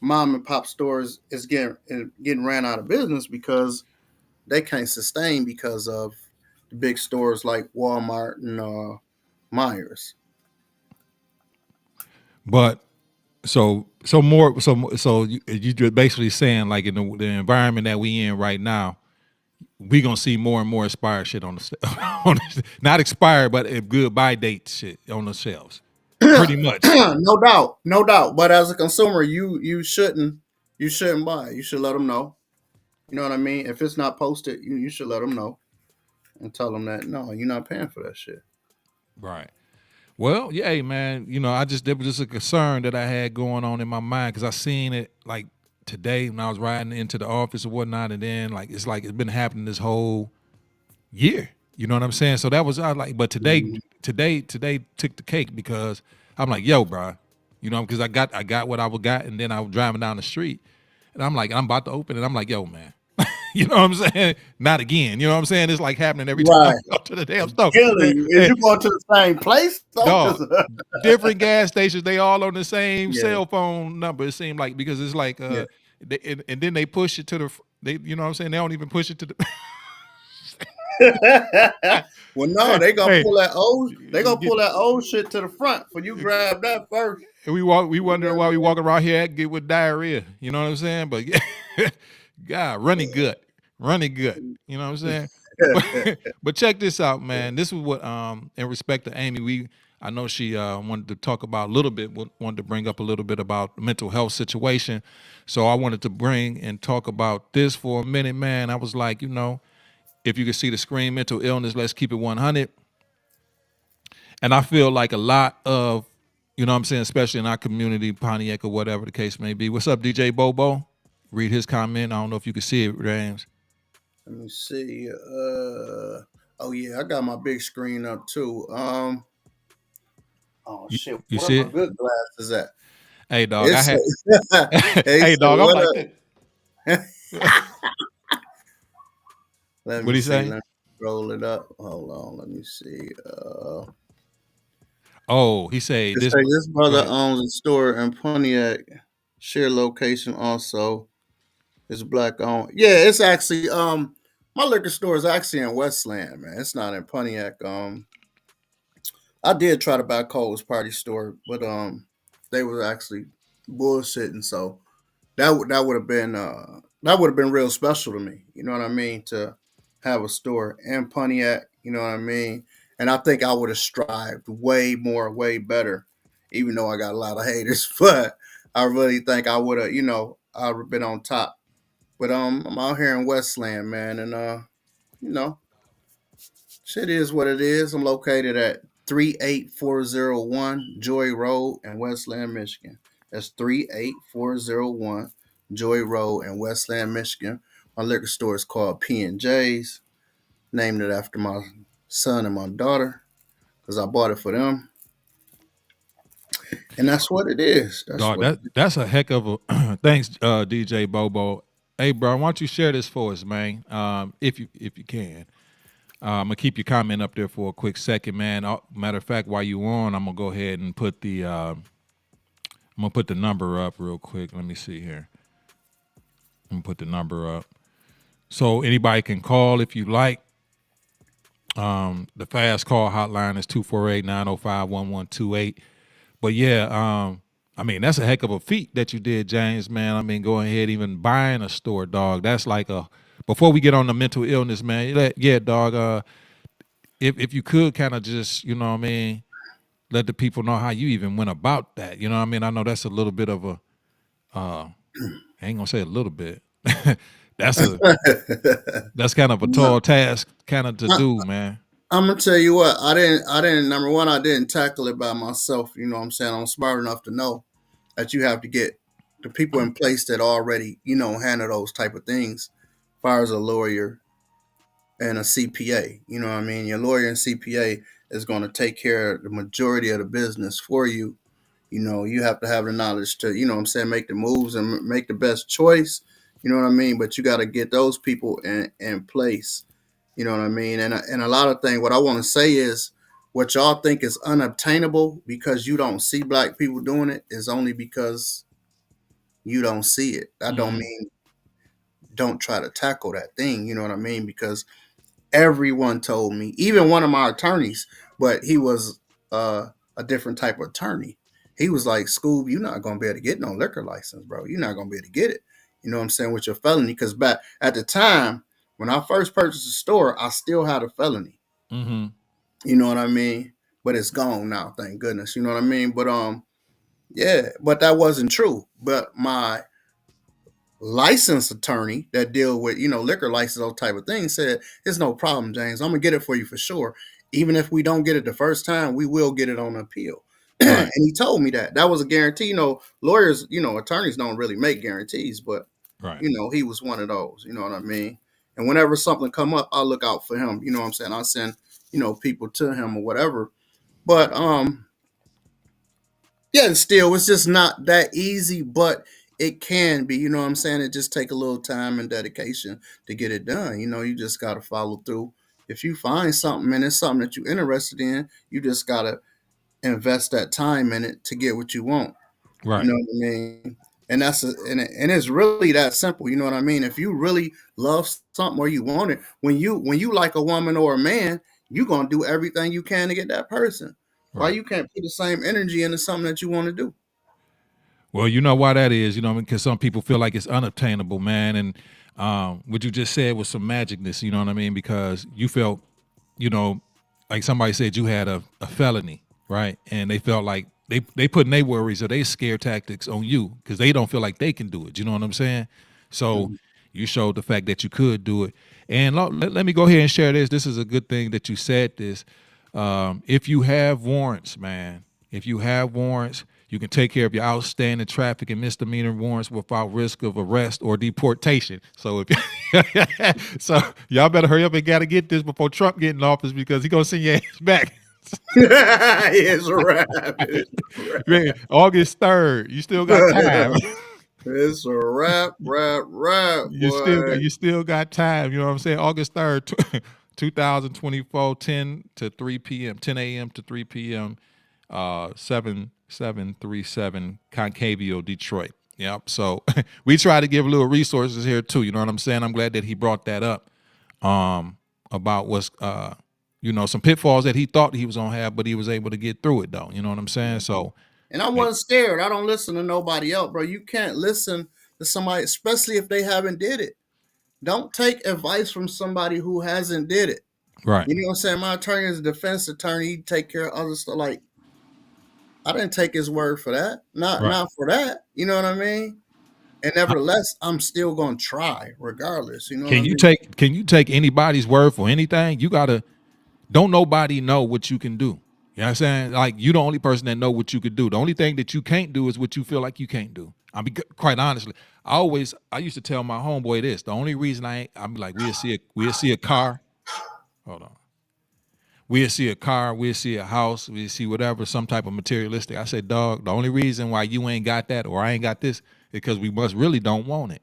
mom and pop stores is getting ran out of business because they can't sustain because of the big stores like Walmart and Myers. But you just basically saying like in the environment that we in right now, we gonna see more and more expired shit on not expired, but a good buy date shit on the shelves. Pretty much. No doubt, no doubt. But as a consumer, you shouldn't buy. You should let them know. You know what I mean? If it's not posted, you should let them know and tell them that no, you're not paying for that shit. Right. Well, yeah, hey, man. I just there was just a concern that I had going on in my mind because I seen it like today when I was riding into the office or whatnot, and then like it's been happening this whole year. You know what I'm saying? So that was I like, but Mhm. today took the cake because I'm like, yo, bro, because I got what I would got, and then I was driving down the street, and I'm like, I'm about to open it. I'm like, yo, man, you know what I'm saying? Not again. You know what I'm saying? It's like happening every time I Right. go to the damn store. Killing you. Is you going to the same place though? Dog, 'Cause different gas stations, they all on the same yeah, cell phone number. It seemed like because it's like yeah. and then they push it to they you know what I'm saying? They don't even push it to the Well, no, hey, they gonna hey, pull that old. They gonna get pull that old shit to the front for you. Grab that first. we You wonder know why we what walking around here get with diarrhea. You know what I'm saying? But God, running good. Running good. You know what I'm saying? But I mean? but check this out, man. This is what in respect to Amy, I know she wanted to talk about a little bit, wanted to bring up a little bit about the mental health situation. So I wanted to bring and talk about this for a minute, man. I was like, if you can see the screen, mental illness, let's keep it 100. And I feel like a lot of, what I'm saying, especially in our community, Pontiac or whatever the case may be. What's up, DJ Bobo? Read his comment. I don't know if you can see it, James. Let me see. Oh yeah, I got my big screen up too. Oh You, shit, you where see my it? good glasses at? Hey, dog. It's hey, Hey, so dog. I'm what like, up? Let what me he see. say? Let me roll it up. Hold on. Let me see. Oh, he say It this. say this Go brother ahead. owns a store in Pontiac. Share location also. It's black owned. Yeah, it's actually my liquor store is actually in Westland, man. It's not in Pontiac. I did try to buy Cole's Party Store, but they were actually bullshitting. So that would have been real special to me. You know what I mean? To have a store in Pontiac. You know what I mean? And I think I would have strived way more, way better, even though I got a lot of haters. But I really think I would have, I would have been on top. But I'm out here in Westland, man, and you know, shit is what it is. I'm located at 38401 Joy Road in Westland, Michigan. That's 38401 Joy Road in Westland, Michigan. My liquor store is called P&J's. Named it after my son and my daughter because I bought it for them. And that's what it is. That's Dog, what it that's a heck of a thanks, DJ Bobo. Hey, bro, why don't you share this for us, man? If you can. I'm gonna keep your comment up there for a quick second, man. Matter of fact, while you on, I'm gonna go ahead and put the number up real quick. Let me see here. I'm gonna put the number up so anybody can call if you like. The fast call hotline is 248-905-1128. But yeah, I mean that's a heck of a feat that you did, James. Man, I mean going ahead even buying a store, dog. That's like a. Before we get on the mental illness, man. Yeah, dog. If you could kind of just what I mean, let the people know how you even went about that. You know what I mean? I know that's a little bit of a. I ain't gonna say a little bit. that's a is. that's kind of a No, tall task, kind of to I, do, man. I'm gonna tell you what. I didn't. Number one, I didn't tackle it by myself. You know what I'm saying? I'm smart enough to know that you have to get the people in place that already, handle those type of things. As far as a lawyer and a CPA, you know what I mean? Your lawyer and CPA is going to take care of the majority of the business for you. You have to have the knowledge to, what I'm saying, make the moves and make the best choice. You know what I mean? But you got to get those people in place. You know what I mean? And a lot of things, what I want to say is what y'all think is unobtainable because you don't see black people doing it is only because you don't see it. That don't Hmm. mean don't try to tackle that thing. You know what I mean? Because everyone told me, even one of my attorneys, but he was a different type of attorney. He was like, Scoob, you're not going to be able to get no liquor license, bro. You're not going to be able to get it. You know what I'm saying? With your felony. Because back at the time, when I first purchased the store, I still had a felony. Hmm. You know what I mean? But it's gone now, thank goodness. You know what I mean? But yeah, but that wasn't true. But my licensed attorney that deal with liquor license, those type of things, said it's no problem, James. I'm gonna get it for you for sure. Even if we don't get it the first time, we will get it on appeal. And Right. he told me that was a guarantee. Lawyers, attorneys don't really make guarantees, but Right. he was one of those. You know what I mean? And whenever something come up, I'll look out for him. You know what I'm saying? I'll send people to him or whatever. But yeah, still, it's just not that easy, but it can be. You know what I'm saying? It just take a little time and dedication to get it done. You just got to follow through. If you find something and it's something that you're interested in, you just got to invest that time in it to get what you want. You Right. know what I mean? And it's really that simple. You know what I mean? If you really love something or you want it, when you like a woman or a man, you're gonna do everything you can to get that person. Why Right. you can't put the same energy into something that you want to do? Well, you know why that is, because some people feel like it's unobtainable, man. And what you just said was some magicness, you know what I mean? Because you felt, you know, like somebody said you had a felony, right? And they felt like they putting their worries or they scare tactics on you because they don't feel like they can do it. You know what I'm saying? So Mhm. you showed the fact that you could do it. And let me go ahead and share this. This is a good thing that you said this. If you have warrants, man, if you have warrants, you can take care of your outstanding traffic and misdemeanor warrants without risk of arrest or deportation. So if so, y'all better hurry up and gotta get this before Trump get in office because he gonna send your ass back. It's a wrap. It's a wrap. Man, August 3rd, you still got time. It's a wrap, boy. You still got time. You know what I'm saying? August 3rd, 2024, 10 to 3 p.m., 10 a.m. to 3 p.m. 7737 Concavio, Detroit. Yep. So we try to give little resources here too. You know what I'm saying? I'm glad that he brought that up. About what's some pitfalls that he thought he was gonna have, but he was able to get through it though. You know what I'm saying? So And I wasn't scared. I don't listen to nobody else, bro. You can't listen to somebody, especially if they haven't did it. Don't take advice from somebody who hasn't did it. right, You know what I'm saying? My attorney is a defense attorney. He take care of other stuff. Like, I didn't take his word for that. Not right. not for that. You know what I mean? And nevertheless, I'm still gonna try regardless. You know what I mean? Can you take anybody's word for anything? You gotta don't nobody know what you can do. You know what I'm saying? Like you the only person that know what you could do. The only thing that you can't do is what you feel like you can't do. I mean, quite honestly, I used to tell my homeboy this. The only reason I'm like we'll see a car. Hold on. We'll see a car, we'll see a house, we'll see whatever, some type of materialistic. I said, dog, the only reason why you ain't got that or I ain't got this is because we must really don't want it.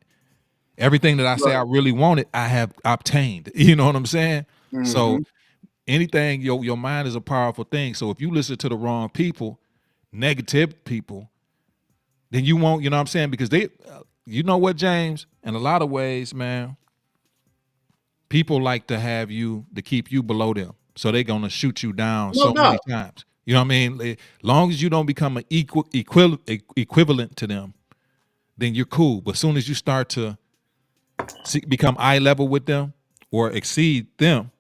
Everything that I say I Right. really wanted, I have obtained. You know what I'm saying? So Mm-hmm. anything, your mind is a powerful thing. So if you listen to the wrong people, negative people, then you won't, you know what I'm saying? Because you know what, James? In a lot of ways, man, people like to have you to keep you below them. So they're gonna shoot you down No so many doubt. times. You know what I mean? Long as you don't become an equivalent to them, then you're cool. But as soon as you start to become eye level with them or exceed them,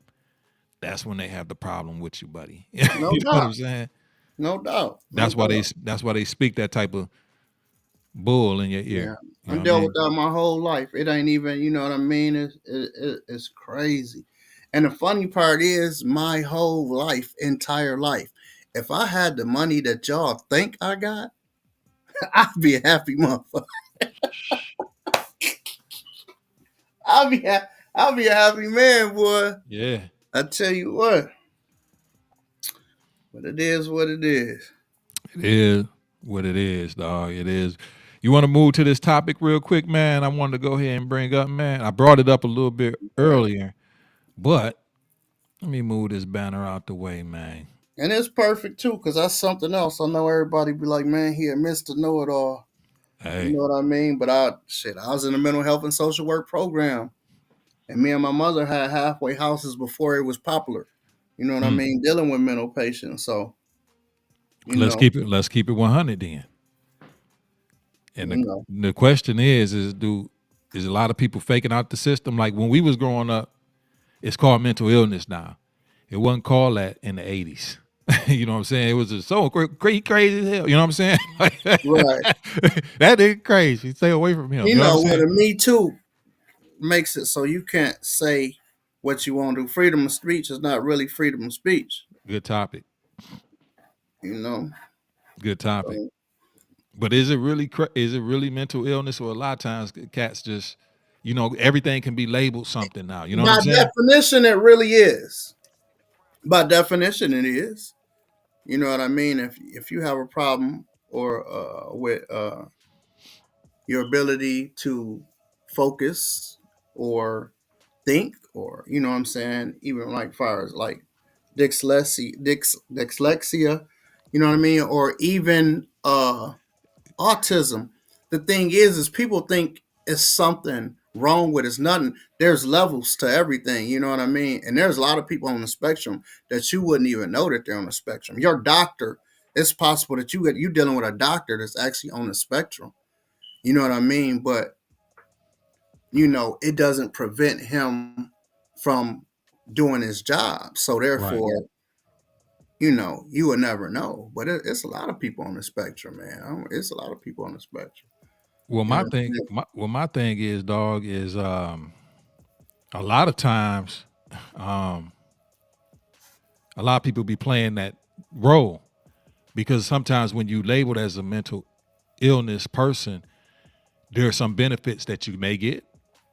that's when they have the problem with you, buddy. You No know what I'm doubt. saying? No doubt. No That's why they doubt. that's why they speak that type of bull in your Yeah. ear. You I know what I dealt with mean? that my whole life. It ain't even, you know what I mean? It's crazy. And the funny part is, my whole life, entire life, if I had the money that y'all think I got, I'd be a happy motherfucker. I'll be a happy man, boy. Yeah. I tell you what. But it is what it is. It is what it is, dog. It is. You want to move to this topic real quick, man? I wanted to go ahead and bring up, man. I brought it up a little bit Right. earlier, but let me move this banner out the way, man. And it's perfect too, because that's something else. I know everybody be like, man, he a Mr. Know It All. You Hey. know what I mean? But I was in the mental health and social work program. And me and my mother had halfway houses before it was popular. You know what I Mm. mean? Dealing with mental patients. So, you Let's know, keep it. Let's keep it 100 then. And you know. the question is a lot of people faking out the system? Like when we was growing up, it's called mental illness now. It wasn't called that in the 80s. You know what I'm saying? It was just so crazy as hell. You know what I'm saying? Like, Right. that nigga crazy. Stay away from him. You You know what I'm know what saying? a Me Too makes it so you can't say what you want to do. Freedom of speech is not really freedom of speech. Good topic. You know. Good topic. So, But is it really is it really mental illness, or a lot of times cats just, everything can be labeled something now. You know what I'm by saying? definition, it really is. By definition, it is. You know what I mean? If you have a problem or with your ability to focus or think, or you know what I'm saying, even like far as like dyslexia, you know what I mean, or even autism. The thing is people think it's something wrong with it. It's nothing. There's levels to everything, you know what I mean? And there's a lot of people on the spectrum that you wouldn't even know that they're on the spectrum. Your doctor, it's possible that you dealing with a doctor that's actually on the spectrum. You know what I mean? But it doesn't prevent him from doing his job. So Right. therefore, you would never know. But it's a lot of people on the spectrum, man. It's a lot of people on the spectrum. Well, You my know? thing, my thing is, dog, is a lot of times, um, a lot of people be playing that role because sometimes when you labeled as a mental illness person, there are some benefits that you may get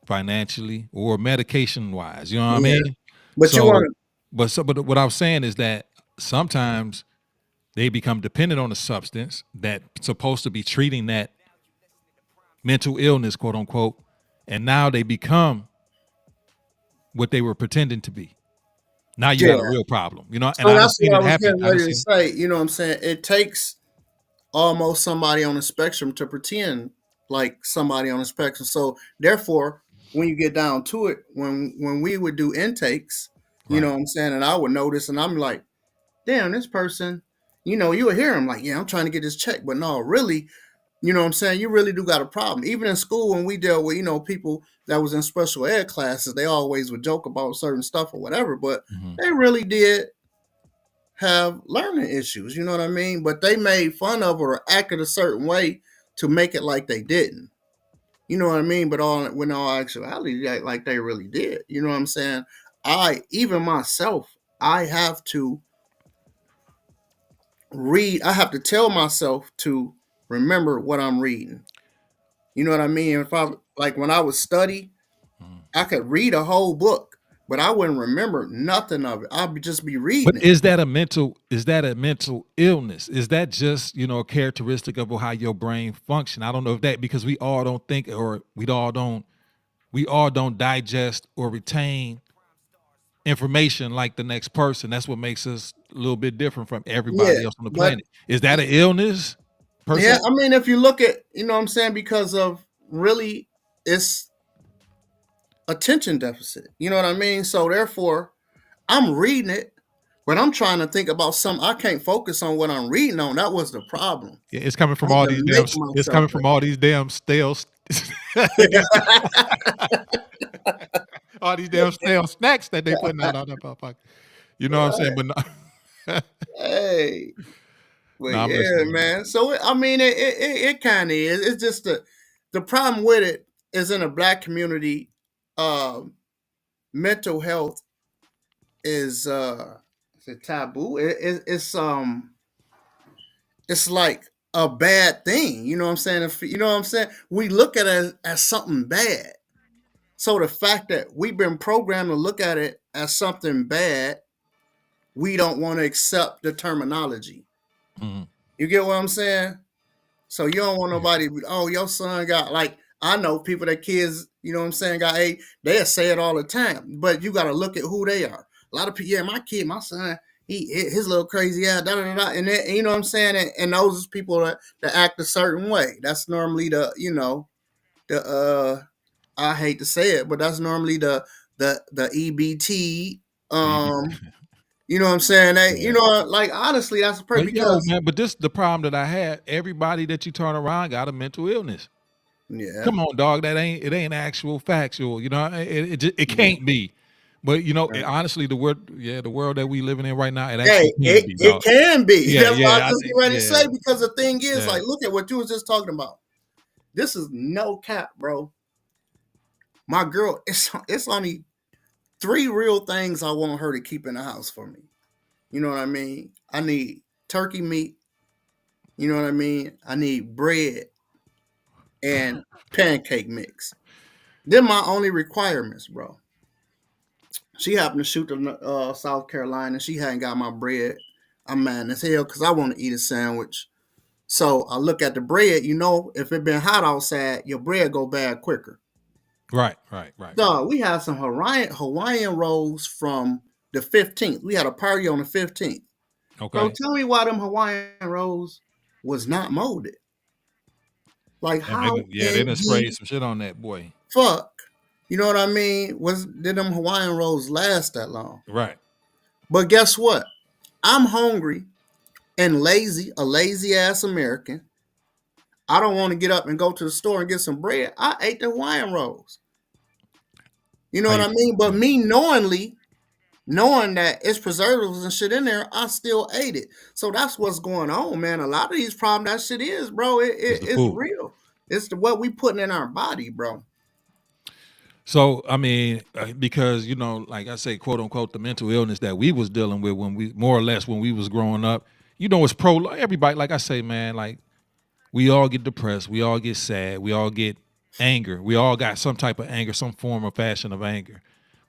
financially or medication wise. You know what I Yeah. mean? But you So, want but what I was saying is that sometimes they become dependent on a substance that's supposed to be treating that mental illness, quote unquote, and now they become what they were pretending to be. Now you to, got a yeah. real problem, and So I done that's seen what I it was happen. getting I done ready to seen, say. You know what I'm saying? It takes almost somebody on the spectrum to pretend like somebody on the spectrum. So therefore, when you get down to it, when we would do intakes, you know right. what I'm saying, and I would notice, and I'm like, damn, this person, you would hear him like, yeah, I'm trying to get this check, but no, really, you know what I'm saying, you really do got a problem. Even in school, when we dealt with people that was in special ed classes, they always would joke about certain stuff or whatever, but Hmm. they really did have learning issues, you know what I mean? But they made fun of or acted a certain way to make it like they didn't. You know what I mean? But when all actuality, like they really did. You know what I'm saying? Even myself, I have to read. I have to tell myself to remember what I'm reading. You know what I mean? If I like when I would study, I could read a whole book, but I wouldn't remember nothing of it. I'd just be But reading it. is that a mental illness? Is that just, a characteristic of how your brain function? I don't know if that, because we all don't think, or we all don't digest or retain information like the next person. That's what makes us a little bit different from Yeah, everybody else on the but planet. Is that an illness per yeah, se? I mean, if you look at, what I'm saying, because of really, it's attention deficit. You know what I mean? So therefore, I'm reading it, but I'm trying to think about something. I can't focus on what I'm reading on. That was the problem. Yeah, it's coming I from had all to these damn. make It's myself coming from all these damn stale. these, all these damn stale snacks that they putting out on that motherfucker. You know what I'm saying? right. But no, Hey, but no, I'm yeah, listening. man. So I mean, it kind of is. It's just the problem with it is in the black community. Um, Mental health is a taboo. It's like a bad thing. You know what I'm saying? If, you know what I'm saying? We look at it as something bad. So the fact that we've been programmed to look at it as something bad, we don't want to accept the terminology. Mhm. You get what I'm saying? So you don't want nobody, oh, your son got, like, I know people that kids, you know what I'm saying, got AIDS, they'll say it all the time. But you gotta look at who they are. A lot of people, yeah, my son, his little crazy ass, da da da da. And you know what I'm saying? And those is people that act a certain way. That's normally the I hate to say it, but that's normally the EBT. EB. You know what I'm saying? They, Yeah. like, honestly, that's pretty, But yo, because man, but this the problem that I had. Everybody that you turn around got a mental illness. yeah, Come on, dog. It ain't actual factual. It yeah. can't be. But Right. honestly, the world that we living in right now, it actually Hey, can it, be, it dog. can be. Yeah, That's what I yeah, was just getting ready to yeah, say, because the thing is, yeah. like, look at what you was just talking about. This is no cap, bro. My girl, it's only three real things I want her to keep in the house for me. You know what I mean? I need turkey meat. You know what I mean? I need bread and pancake mix. They're my only requirements, bro. She happened to shoot to South Carolina. She hadn't got my bread. I'm mad as hell because I want to eat a sandwich. So I look at the bread. If it been hot outside, your bread go bad quicker. Right, right, right, right. Dog, we had some Hawaiian rolls from the 15th. We had a party on the 15th. Bro, Okay. tell me why them Hawaiian rolls was not molded. Like, And they how done, yeah, they in done sprayed the some shit on that boy. fuck? You know what I mean? Did them Hawaiian rolls last that long? Right. But guess what? I'm hungry and lazy, a lazy ass American. I don't want to get up and go to the store and get some bread. I ate the Hawaiian rolls. You know How what you? I mean? But Yeah. me knowing that it's preservatives and shit in there, I still ate it. So that's what's going on, man. A lot of these problems, that shit is, bro. It's the It's food. real. It's what we putting in our body, bro. So I mean, because like I say, quote unquote, the mental illness that we was dealing with when we, more or less, when we was growing up, it's everybody. Like I say, man, like we all get depressed, we all get sad, we all get anger, we all got some type of anger, some form or fashion of anger,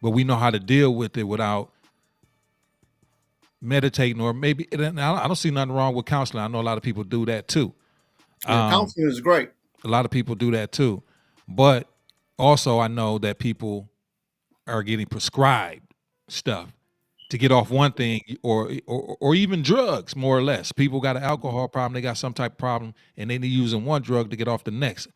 but we know how to deal with it without meditating, or maybe. And I don't see nothing wrong with counseling. I know a lot of people do that too. Yeah, Um, counseling is great. a lot of people do that too, but also I know that people are getting prescribed stuff to get off one thing, or even drugs, more or less. People got an alcohol problem, they got some type of problem, and they need using one drug to get off the next.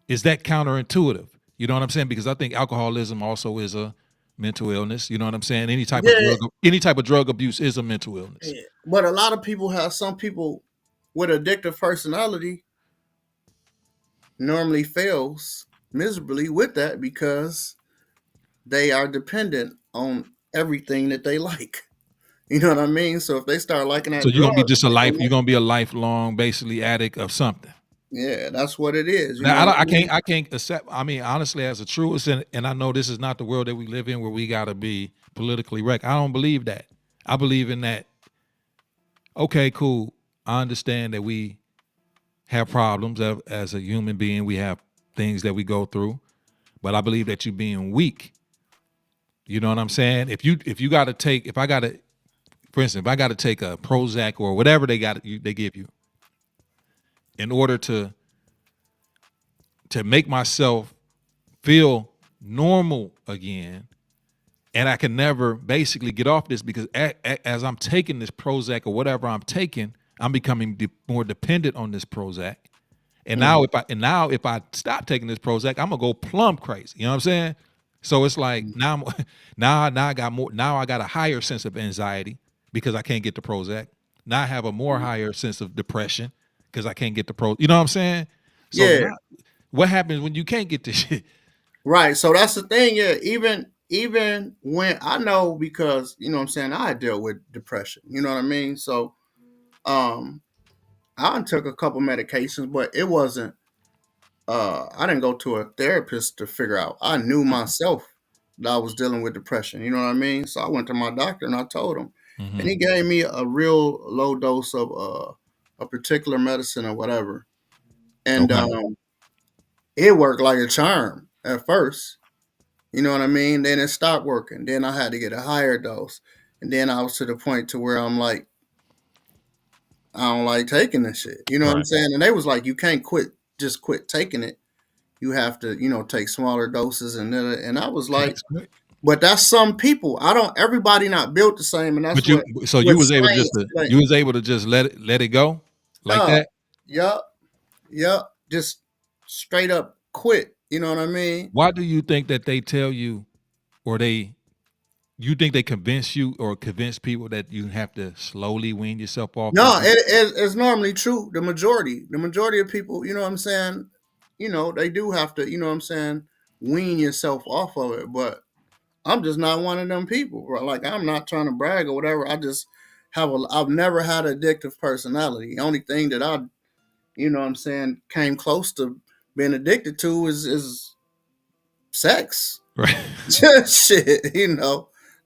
Is that counterintuitive? You know what I'm saying? Because I think alcoholism also is a mental illness. You know what I'm saying? Yeah, Any type of drug abuse is a mental illness. yeah. But a lot of people have, some people with addictive personality normally fails miserably with that because they are dependent on everything that they like. You know what I mean? So if they start liking So that drug, you're gonna be a lifelong basically addict of something. yeah, that's what it is. You know Now, what I I mean? can't accept. I mean, honestly, as a truist, and I know this is not the world that we live in, where we got to be politically correct. I don't believe that. I believe in that. Okay, cool. I understand that we have problems as a human being. We have things that we go through, but I believe that you being weak You know what I'm saying? If I got to, for instance, if I got to take a Prozac or whatever they give you in order to make myself feel normal again, and I can never basically get off this because as I'm taking this Prozac or whatever I'm taking, I'm becoming more dependent on this Prozac. And Mm. now if I stop taking this Prozac, I'm gonna go plumb crazy. You know what I'm saying? So it's like now now I got more, now I got a higher sense of anxiety because I can't get the Prozac. Now I have a more higher sense of depression because I can't get the Pro. You know what I'm saying? So Yeah, now, what happens when you can't get this shit? right. So that's the thing. Yeah, even when I know, because you know what I'm saying, I dealt with depression. You know what I mean. So um, I took a couple medications, but it wasn't. I didn't go to a therapist to figure out. I knew myself that I was dealing with depression. You know what I mean. So I went to my doctor and I told him, and Mm-hmm. he gave me a real low dose of a particular medicine or whatever, and Okay. it worked like a charm at first. You know what I mean? Then it stopped working. Then I had to get a higher dose. And then I was to the point to where I'm like, I don't like taking this shit. You know what I'm Right. saying? And they was like, you can't just quit taking it. You have to, take smaller doses. And I was like, but that's some people. Everybody not built the same. And that's But you, so what you was able to science like. let it go like Uh, that. yup, yup. Just straight up quit. You know what I mean? Why do you think that they tell you, or you think they convince you or convince people that you have to slowly wean yourself off of No, this? it's normally true. The majority of people, you know what I'm saying, they do have to, you know what I'm saying, wean yourself off of it. But I'm just not one of them people, bro. Like, I'm not trying to brag or whatever. I've never had an addictive personality. The only thing that you know what I'm saying, came close to being addicted to is sex. Right. Shit,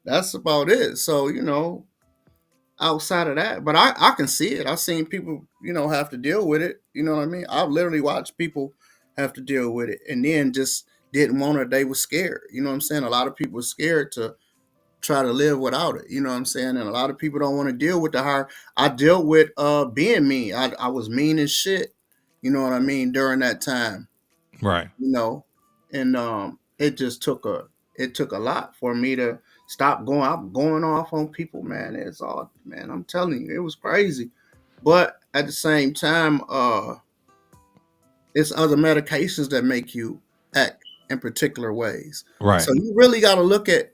that's about it. So, outside of that. But I can see it. I've seen people, have to deal with it. You know what I mean? I've literally watched people have to deal with it and then just didn't want it. They were scared. You know what I'm saying? A lot of people are scared to try to live without it. You know what I'm saying? And a lot of people don't want to deal with the hard. I dealt with being mean. I was mean as shit. You know what I mean? During that time, Right. you know, and it took a lot for me to stop going. I'm going off on people, man. It's all, man. I'm telling you, it was crazy. But at the same time, it's other medications that make you act in particular ways. Right. So you really got to look at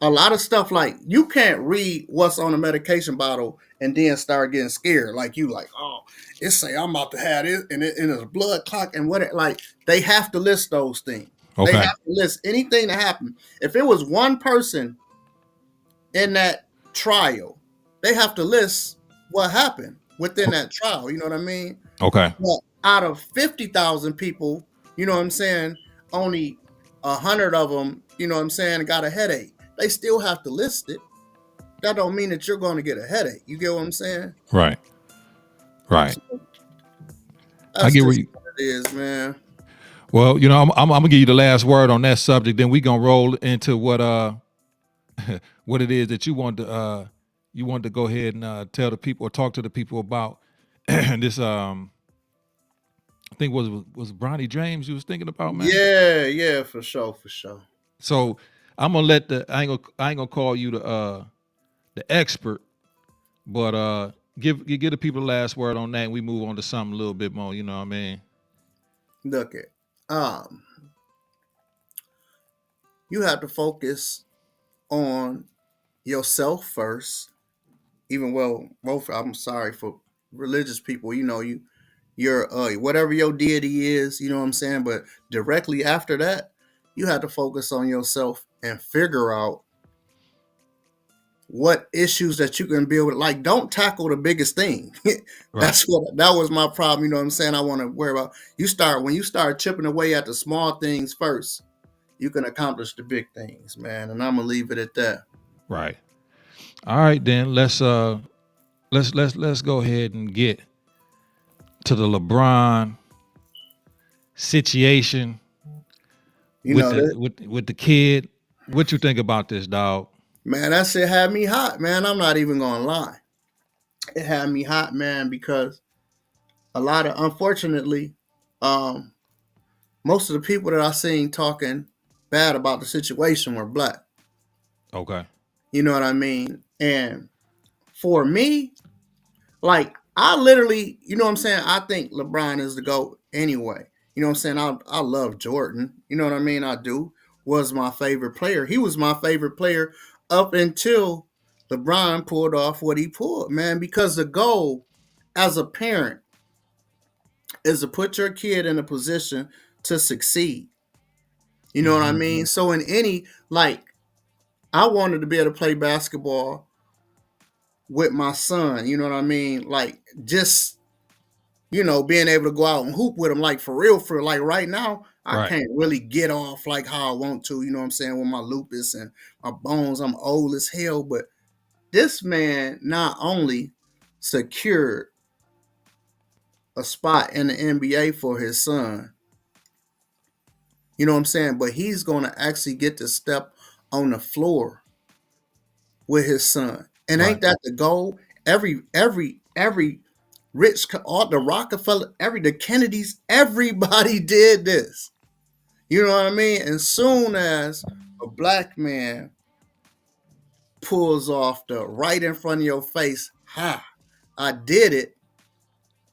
a lot of stuff. Like, you can't read what's on a medication bottle and then start getting scared. Like, you like, oh, it say I'm about to have this and it's blood clot and what like, they have to list those things. They Okay. have to list anything that happened. If it was one person in that trial, they have to list what happened within that trial. You know what I mean? Okay. Well, out of 50,000 people, you know what I'm saying, only 100 of them, you know what I'm saying, got a headache. They still have to list it. That don't mean that you're going to get a headache. You get what I'm saying? Right. Right. So I that's get where just you. what it is, man. Well, I'm gonna give you the last word on that subject. Then we gonna roll into what what it is that you want to go ahead and tell the people or talk to the people about this. I think was Bronny James you was thinking about, man. Yeah, yeah, for sure, for sure. So I'm gonna let I ain't gonna call you the expert, but give the people the last word on that, and we move on to something a little bit more. You know what I mean? Look at, um, you have to focus on yourself first. Even, well, both, I'm sorry for religious people, your whatever your deity is, you know what I'm saying, but directly after that, you have to focus on yourself and figure out what issues that you can build with. Like, don't tackle the biggest thing. Right. That was my problem, you know what I'm saying. I want to worry about, when you start chipping away at the small things first, you can accomplish the big things, man. And I'm gonna leave it at that. Right. All right, then let's go ahead and get to the LeBron situation You know that. with the kid. What you think about this, dog? Man, that shit had me hot, man. I'm not even gonna lie. It had me hot, man, because a lot of, unfortunately, um, most of the people that I seen talking bad about the situation were black. Okay. You know what I mean? And for me, like, I literally, you know what I'm saying? I think LeBron is the GOAT anyway. You know what I'm saying? I love Jordan. You know what I mean? I do. Was my favorite player. He was my favorite player up until LeBron pulled off what he pulled, man. Because the goal as a parent is to put your kid in a position to succeed. You know what I mean? So in any, like, I wanted to be able to play basketball with my son. You know what I mean? Like, just, being able to go out and hoop with him, like, for real, for like right now, I Right. can't really get off like how I want to, you know what I'm saying, with my lupus and my bones. I'm old as hell, but this man not only secured a spot in the NBA for his son, you know what I'm saying, but he's going to actually get to step on the floor with his son. And Right. ain't that the goal? Every rich, all the Rockefeller, the Kennedys, everybody did this. You know what I mean? And soon as a black man pulls off the right in front of your face, ha, I did it.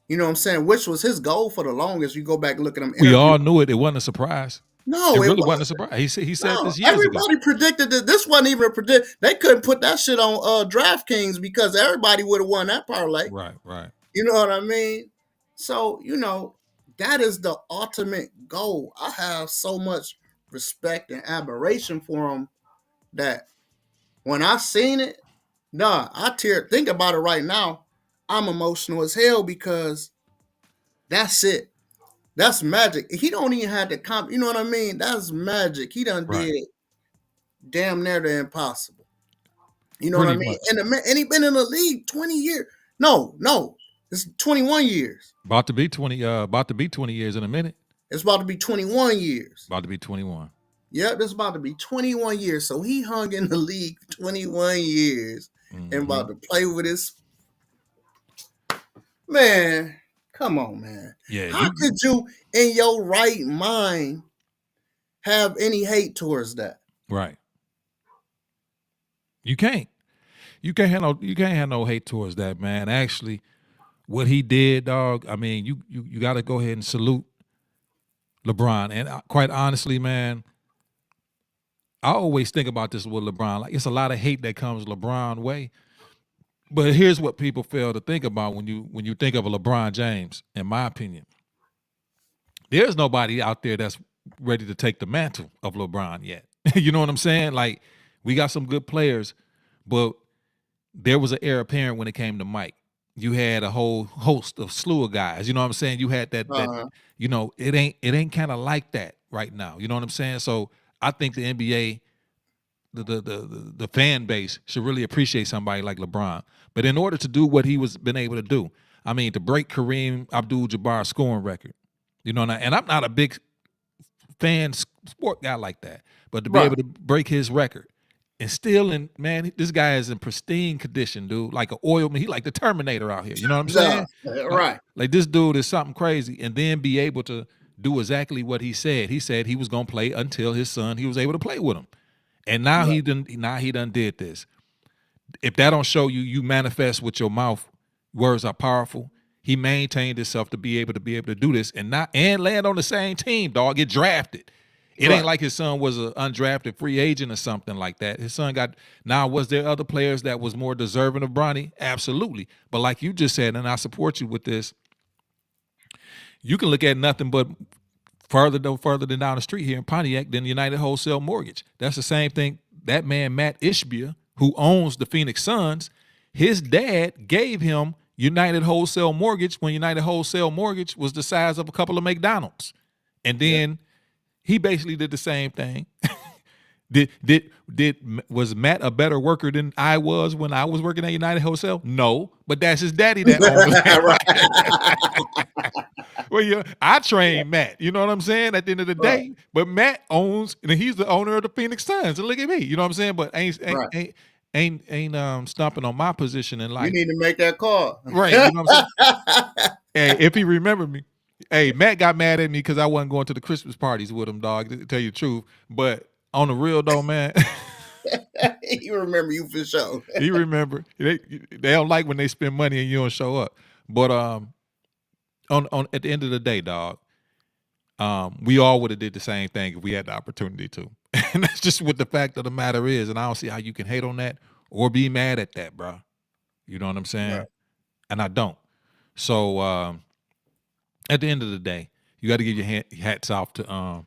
You know what I'm saying? Which was his goal for the longest. You go back and look at him We interview. all knew it. It wasn't a surprise. No, It it really wasn't a wasn't. surprise. He said No, this years ago. everybody predicted that this wasn't even a predict. They couldn't put that shit on DraftKings because everybody would have won that parlay. Right. Right. You know what I mean? So, that is the ultimate goal. I have so much respect and admiration for him that when I seen it, I tear. Think about it right now. I'm emotional as hell because that's it. That's magic. He don't even have to comp. You know what I mean? That's magic. He done Right. did damn near the impossible. You know what I Pretty mean? much. And he been in the league 20 years. No, it's 21 years. About to be 20. About to be 20 years in a minute. It's about to be 21 years. About to be 21. Yep, it's about to be 21 years. So he hung in the league 21 years and about to play with his man. Come on, man. Yeah. How could you, in your right mind, have any hate towards that? Right. You can't. You can't have no hate towards that, man. Actually, what he did, dog. I mean, you got to go ahead and salute LeBron. And quite honestly, man, I always think about this with LeBron. Like, it's a lot of hate that comes LeBron way. But here's what people fail to think about when you think of a LeBron James, in my opinion. There's nobody out there that's ready to take the mantle of LeBron yet. You know what I'm saying? Like, we got some good players, but there was an heir apparent when it came to Mike. You had a whole host of slew of guys. You know what I'm saying? You had that it ain't kind of like that right now. You know what I'm saying? So I think the NBA, the fan base should really appreciate somebody like LeBron. But in order to do what he was been able to do, I mean, to break Kareem Abdul-Jabbar's scoring record, and I'm not a big fan sport guy like that, but to be able to break his record and still, man, this guy is in pristine condition, dude. Like an oil man, he like the Terminator out here. You know what I'm saying? Right. Like this dude is something crazy, and then be able to do exactly what he said. He said he was gonna play until his son. He was able to play with him, and now he done did this. If that don't show you manifest with your mouth, words are powerful. He maintained himself to be able to do this and land on the same team, dog. Get drafted. It ain't like his son was an undrafted free agent or something like that. His son got now. Was there other players that was more deserving of Bronny? Absolutely. But like you just said, and I support you with this, you can look at nothing but further than down the street here in Pontiac than United Wholesale Mortgage. That's the same thing. That man, Matt Ishbia, who owns the Phoenix Suns, his dad gave him United Wholesale Mortgage when United Wholesale Mortgage was the size of a couple of McDonald's. And then he basically did the same thing. Was Matt a better worker than I was when I was working at United Wholesale? No, but that's his daddy that owned it. Well, yeah, I trained Matt. You know what I'm saying? At the end of the Right, day, but Matt owns, and he's the owner of the Phoenix Suns. And look at me. You know what I'm saying? But right. ain't stomping on my position in You life. need to make that call. Right. You know what I'm saying? Hey, if he remembered me, hey, Matt got mad at me because I wasn't going to the Christmas parties with him, dog. To tell you the truth, but on the real though, man, He remember you for sure. he remember they don't like when they spend money and you don't show up. But on at the end of the day, dog, we all would have did the same thing if we had the opportunity to. And that's just what the fact of the matter is. And I don't see how you can hate on that or be mad at that, bro. You know what I'm saying? Right. And I don't. So at the end of the day, you got to give your hats off to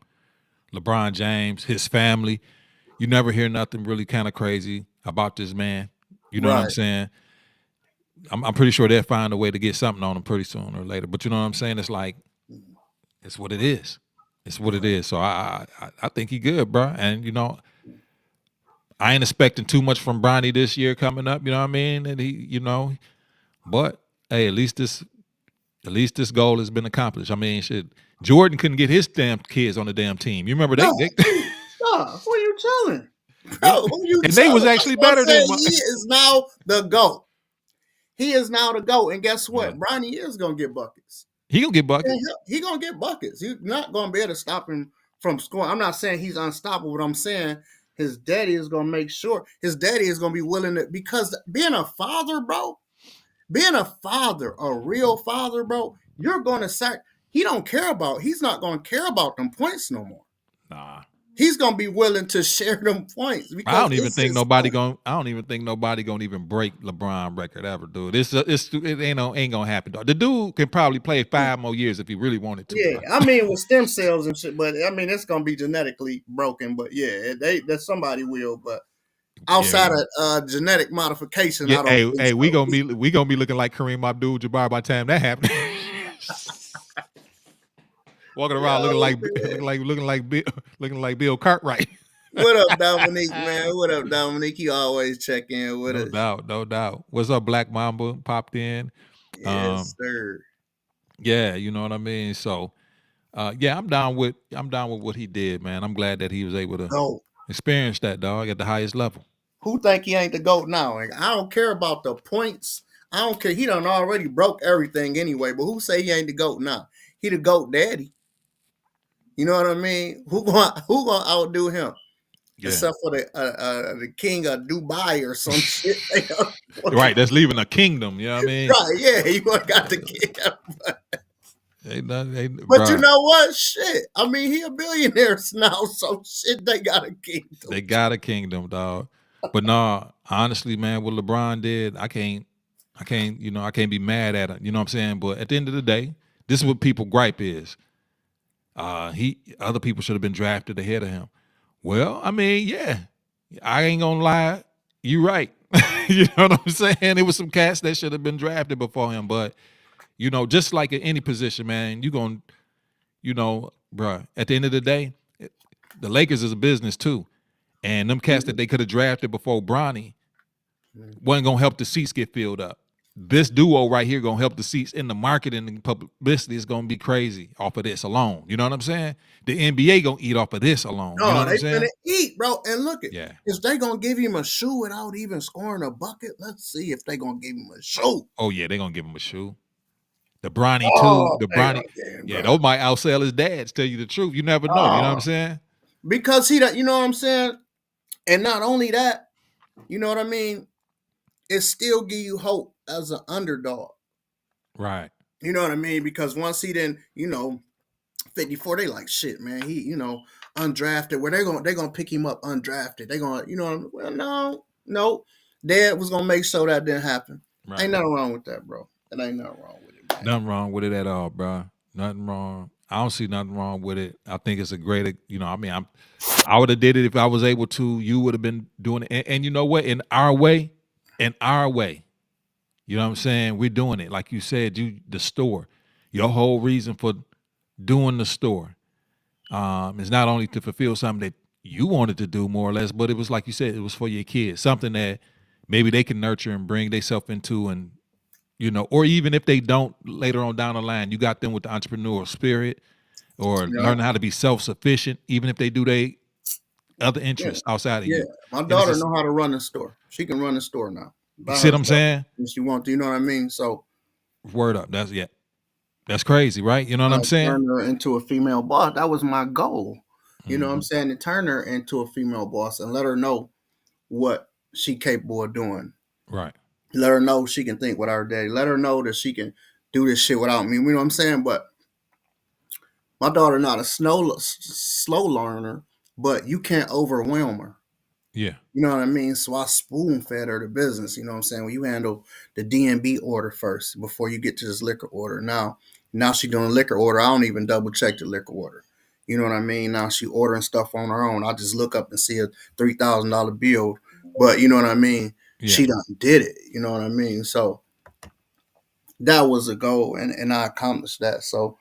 LeBron James, his family. You never hear nothing really kind of crazy about this man. You know what I'm Right. saying? I'm pretty sure they'll find a way to get something on him pretty soon or later. But you know what I'm saying? It's like, it's what it is. It's what it Right. is. So I think he good, bro. And you know, I ain't expecting too much from Bronny this year coming up. You know what I mean? And he, you know, but hey, at least this goal has been accomplished. I mean, shit, Jordan couldn't get his damn kids on the damn team. You remember No, they no. Who are you telling? Bro, who you and they was telling? That's actually what I'm better than saying. He is now the GOAT. He is now the GOAT. And guess yeah. what? Bronny is going to get buckets. He gonna get Yeah, buckets. he going to get buckets. You're not going to be able to stop him from scoring. I'm not saying he's unstoppable, but I'm saying his daddy is going to make sure. His daddy is going to be willing to, because being a father, bro, being a father, a real father, bro, you're going to he's not going to care about them points no more. Nah. He's going to be willing to share them points I because don't even it's think his nobody son. going. I don't even think nobody gonna even break LeBron record ever, dude. It ain't gonna happen, dog. The dude can probably play 5 more years if he really wanted to, Yeah, bro. I mean with stem cells and shit, but I mean it's gonna be genetically broken. But yeah, that somebody will. But Yeah, outside of genetic modification, yeah. I don't think Hey, we so. gonna be looking like Kareem Abdul-Jabbar by the time that happens. Walking around looking Yo, like man. looking like Bill Cartwright. What up, Dominique, man? What up, Dominique? You always check in with No us. doubt, no doubt. What's up, Black Mamba? Popped in. Yes, Um, sir. yeah, you know what I mean. So, yeah, I'm down with what he did, man. I'm glad that he was able to Go. experience that, dog, at the highest level. Who think he ain't the GOAT now? Like, I don't care about the points. I don't care. He done already broke everything anyway. But who say he ain't the GOAT now? He the GOAT daddy. You know what I mean? Who gonna outdo him? Yeah, Except for the king of Dubai or some shit. right. That's leaving a kingdom. You know what I mean? Right, yeah, you got the king. But you Bro, know what? Shit. I mean, he a billionaire now, so shit, they got a kingdom. they got a kingdom, dog. But nah, honestly, man, what LeBron did, I can't be mad at it. You know what I'm saying? But at the end of the day, this is what people gripe is. Other people should have been drafted ahead of him. Well, I mean, yeah, I ain't gonna lie. You right. You know what I'm saying? It was some cats that should have been drafted before him, but just like in any position, man, bruh, at the end of the day, the Lakers is a business too. And them cats that they could have drafted before Bronny wasn't gonna help the seats get filled up. This duo right here gonna help the seats in the marketing and publicity is gonna be crazy off of this alone. You know what I'm saying? The NBA gonna eat off of this alone. You know No, what I'm they finna saying? eat, bro. And look at Yeah. if they gonna give him a shoe without even scoring a bucket. Let's see if they gonna give him a shoe. Oh yeah, they gonna give him a shoe. The Bronny too. Oh, The they Bronny. gonna get him, Yeah, bro. those might outsell his dad. To tell you the truth, you never know. You know what I'm Oh, saying? because you know what I'm saying? And not only that, you know what I mean? It still give you hope as an underdog. Right. You know what I mean? Because once he didn't, 54, they like shit, man. He, undrafted. Where they gonna pick him up undrafted. They gonna, well, no. Dad was gonna make sure that didn't happen. Right. Ain't nothing wrong with that, bro. It ain't nothing wrong with it, man. Nothing wrong with it at all, bro. Nothing wrong. I don't see nothing wrong with it. I think it's a great, I mean, I would have did it if I was able to. You would have been doing it, and you know what? In our way, you know what I'm saying? We're doing it, like you said. The store, your whole reason for doing the store, is not only to fulfill something that you wanted to do, more or less, but it was like you said, it was for your kids, something that maybe they can nurture and bring themselves into, and or even if they don't later on down the line, you got them with the entrepreneurial spirit or Yeah, learning how to be self-sufficient, even if they do they other yeah, interests outside of yeah. you. My And it's daughter just, know how to run a store. She can run a store now you by see what I'm herself saying? if she wants to. You know what I mean? So Word up. That's crazy, right? You know what I'm saying? turn her into a female boss. That was my goal. You know what I'm Hmm. saying? To turn her into a female boss and let her know what she capable of doing. Right. Let her know she can think without her daddy. Let her know that she can do this shit without me. You know what I'm saying? But my daughter not a slow learner, but you can't overwhelm her. Yeah. You know what I mean? So I spoon fed her the business. You know what I'm saying? When you handle the DNB order first before you get to this liquor order. Now she doing a liquor order. I don't even double check the liquor order. You know what I mean? Now she ordering stuff on her own. I just look up and see a $3,000 bill. But you know what I mean? Yeah. She done did it. You know what I mean? So that was a goal, and I accomplished that. So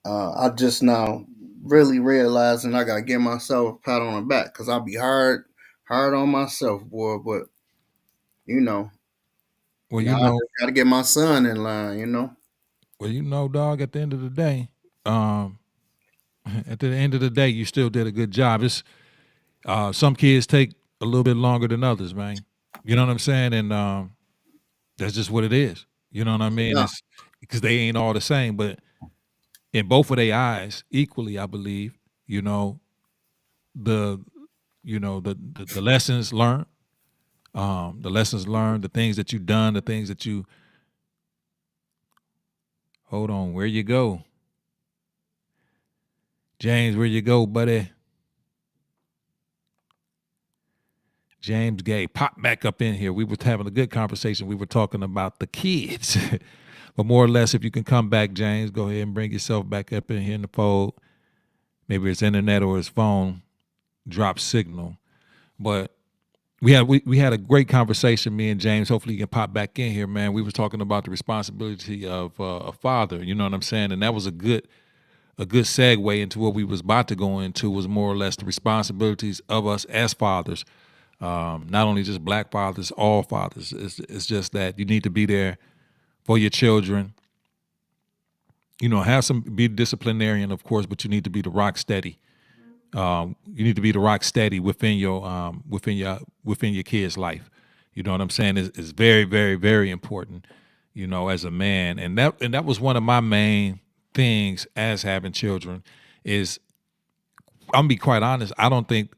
I just now really realizing I gotta give myself a pat on the back because I'll be hard on myself, boy. But you know, Well, now I just gotta get my son in line. You know, dog, at the end of the day, um, at the end of the day, you still did a good job. It's some kids take a little bit longer than others, man. You know what I'm saying? And that's just what it is. You know what I mean? yeah, It's because they ain't all the same, but in both of their eyes, equally, I believe. You know the the lessons learned, the things that you done, the things that you. Hold on, where you go, James? Where you go, buddy? James Gay, pop back up in here. We were having a good conversation. We were talking about the kids. But more or less, if you can come back, James, go ahead and bring yourself back up in here in the fold. Maybe it's internet or his phone drop signal. But we had a great conversation, me and James. Hopefully you can pop back in here, man. We were talking about the responsibility of a father, you know what I'm saying? And that was a good segue into what we was about to go into, was more or less the responsibilities of us as fathers. Not only just black fathers, all fathers. It's just that you need to be there for your children. Be disciplinarian, of course, but you need to be the rock steady. You need to be the rock steady within your kid's life. You know what I'm saying? Is very, very, very important. As a man, and that was one of my main things as having children. Is I'm gonna be quite honest. I don't think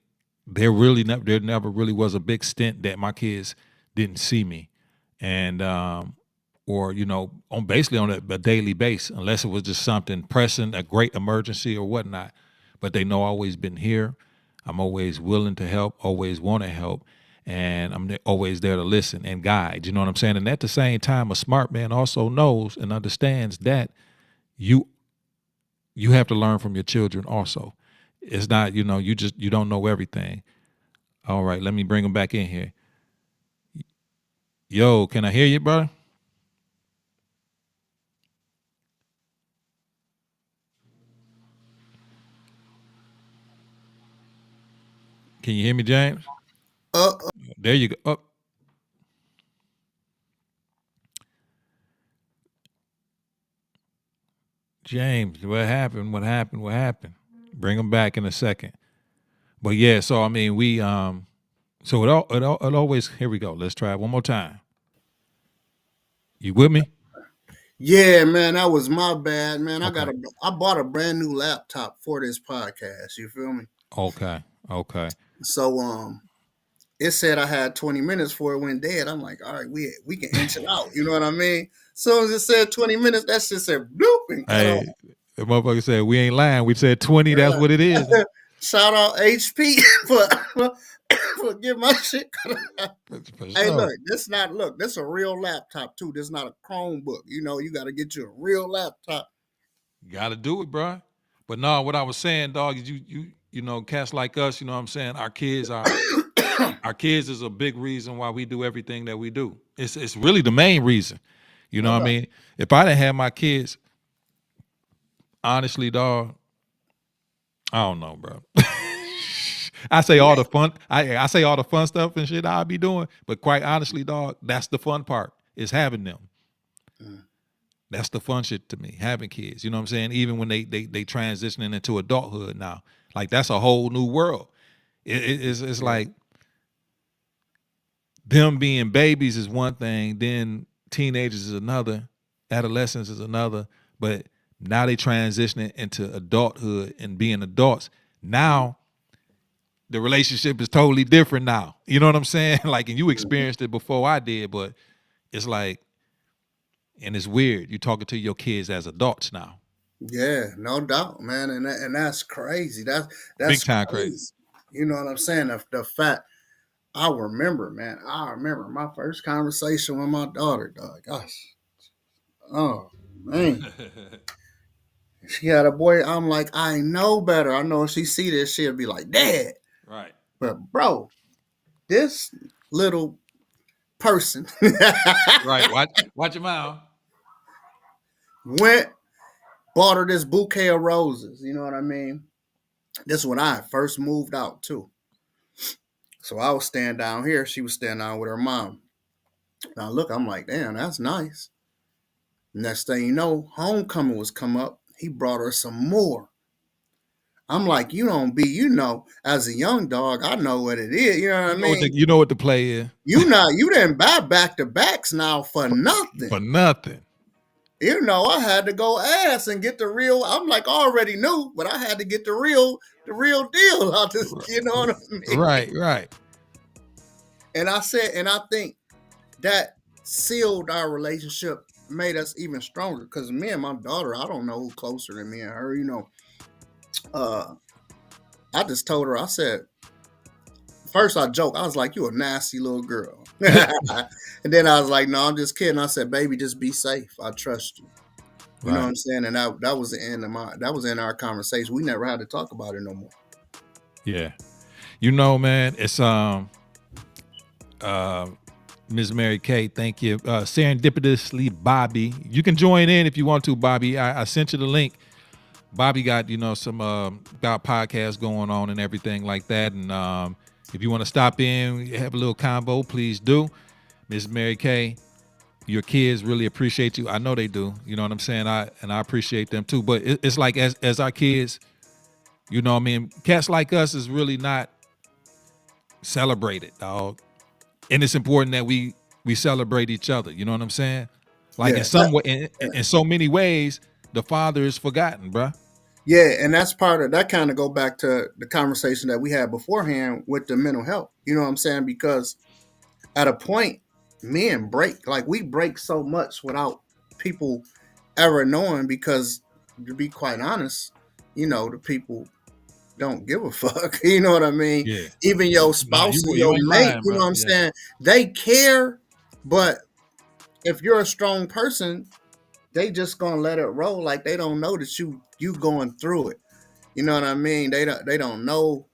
there never really was a big stint that my kids didn't see me, and or on basically on a daily basis, unless it was just something pressing, a great emergency or whatnot. But they know I've always been here. I'm always willing to help, always want to help, and I'm always there to listen and guide. You know what I'm saying? And at the same time, a smart man also knows and understands that you you have to learn from your children also. It's not, you don't know everything. All right, let me bring them back in here. Yo, can I hear you, brother? Can you hear me, James? uh, There you go. Oh, James, what happened? What happened? What happened? Bring them back in a second. But yeah, so I mean, so it always, here we go. Let's try it one more time. You with me? yeah, man, that was my bad, man. Okay. I bought a brand new laptop for this podcast. You feel me? Okay. Okay. So it said I had 20 minutes before it went dead. I'm like, all right, we can inch it out. You know what I mean? As soon as it said 20 minutes, that shit said bloop and cut off. Hey, the motherfucker said we ain't lying. We said 20. That's what it is. Shout out HP for getting my shit cut off. For Hey, sure. this a real laptop too. This not a Chromebook. You got to get you a real laptop. Got to do it, bro. But no, what I was saying, dog, is cats like us. You know what I'm saying? Our kids is a big reason why we do everything that we do. It's really the main reason. You know No what I doubt. mean? If I didn't have my kids, honestly, dog, I don't know, bro. I say all Yeah, the fun. I say all the fun stuff and shit I'll be doing, but quite honestly, dog, that's the fun part is having them. Mm. That's the fun shit to me, having kids. You know what I'm saying? Even when they transitioning into adulthood now, like that's a whole new world. It's Yeah. like them being babies is one thing, then teenagers is another, adolescence is another, but now they transitioning into adulthood and being adults. Now the relationship is totally different now. You know what I'm saying? Like, and you Mhm. experienced it before I did, but it's like, and it's weird. You talking to your kids as adults now. Yeah, no doubt, man, and that's crazy. Big That's time crazy. crazy. You know what I'm saying? The fact I remember, man. I remember my first conversation with my daughter, dog. Gosh, oh man, she had a boy. I'm like, I know better. I know if she see this, she'll be like, Dad. Right. But bro, this little person Right. Watch your mouth. went bought her this bouquet of roses. You know what I mean? This is when I first moved out too. So I was staying down here. She was staying down with her mom. Now look, I'm like, damn, that's nice. Next thing you know, homecoming was come up. He brought her some more. I'm like, you don't be, as a young dog, I know what it is. You know what I mean? You know what the play is You didn't buy back to backs now for for nothing. nothing. I had to go ask and get the real. I'm like, I already knew, but I had to get the real deal out this. You know what I mean? Right. Right. And I think that sealed our relationship, made us even stronger. Because me and my daughter, I don't know who closer than me and her. Uh, I just told her, I said, first I joked, I was like, you a nasty little girl. And then I was like, no, I'm just kidding. I said, baby, just be safe. I trust you. You know what Right. I'm saying? And that was the end of that was in our conversation. We never had to talk about it no more. Yeah. Man, it's uh Ms. Mary Kay, thank you. Serendipitously Bobby. You can join in if you want to, Bobby. I sent you the link. Bobby got, some about podcasts going on and everything like that. And if you want to stop in, have a little combo, please do. Ms. Mary Kay, your kids really appreciate you. I know they do. You know what I'm saying? I appreciate them too. But it's like as our kids, cats like us is really not celebrated, dog. And it's important that we celebrate each other. You know what I'm saying? Like in Yeah. some way, in so many ways, the father is forgotten, bruh. Yeah, and that's part of that kind of go back to the conversation that we had beforehand with the mental health. You know what I'm saying? Because at a point, men break. Like we break so much without people ever knowing because to be quite honest, the people don't give a fuck. You know what I mean? Yeah. Even your Nah, spouse and you your ain't mate, lying, you know bro. what I'm Yeah. saying? They care, but if you're a strong person, they just gonna let it roll. Like they don't know that you going through it. You know what I mean? They don't know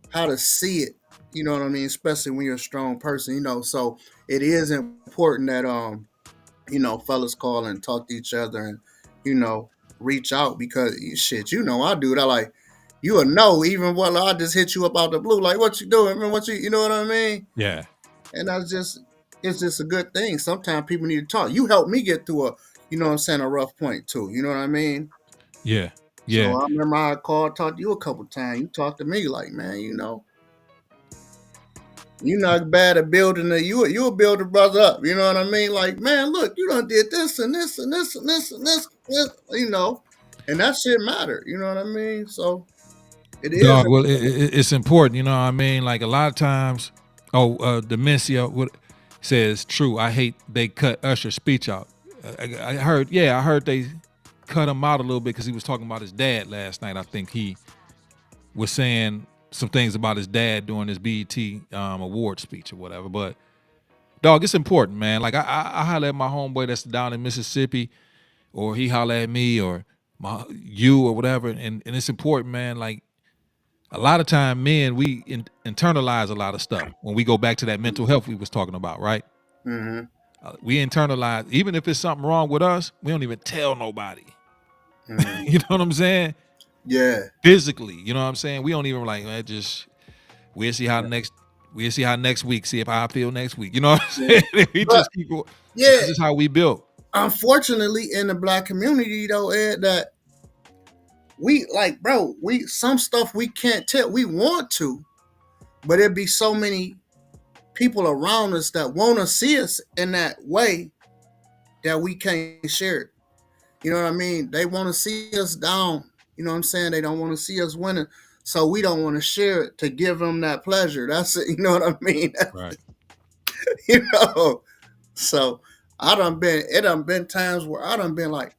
how to see it. You know what I mean? Especially when you're a strong person. So it is important that fellas call and talk to each other and you know reach out because shit, I do that. Like you will know even what I just hit you up out the blue. Like what you doing? Man, you know what I mean? Yeah. And it's just a good thing. Sometimes people need to talk. You helped me get through a rough point too. You know what I mean? Yeah. So Yeah. I remember I called, talked to you a couple times. You talked to me like, man, you not bad at building you'll build a brother up. You know what I mean? Like, man, look, you done did this and this and this and this and this. And that shit matter. You know what I mean? So it is Dog, well, important. it's important, you know what I mean? Like a lot of times, Dementia says, true, I hate they cut Usher's speech out. I heard they cut him out a little bit because he was talking about his dad last night. I think he was saying some things about his dad during his BET award speech or whatever. But dog, it's important, man. Like I holler at my homeboy that's down in Mississippi, or he holler at me, or you or whatever, and it's important, man. Like a lot of time, men we internalize a lot of stuff when we go back to that mental health we was talking about, right? Mm-hmm. We internalize, even if it's something wrong with us, we don't even tell nobody. Mm-hmm. You know what I'm saying? Yeah. Physically, you know what I'm saying? We don't even like, man, just we'll see how next week, see if I feel next week. You know what I'm Yeah. saying? We But just keep going. yeah, This is how we built. unfortunately in the black community though, Ed, that we like, bro, we some stuff we can't tell. We want to, but it'd be so many people around us that want to see us in that way that we can't share it. You know what I mean? They want to see us down. You know what I'm saying? They don't want to see us winning. So we don't want to share it to give them that pleasure. That's it. You know what I mean? Right. you know. So it done been times where I done been like,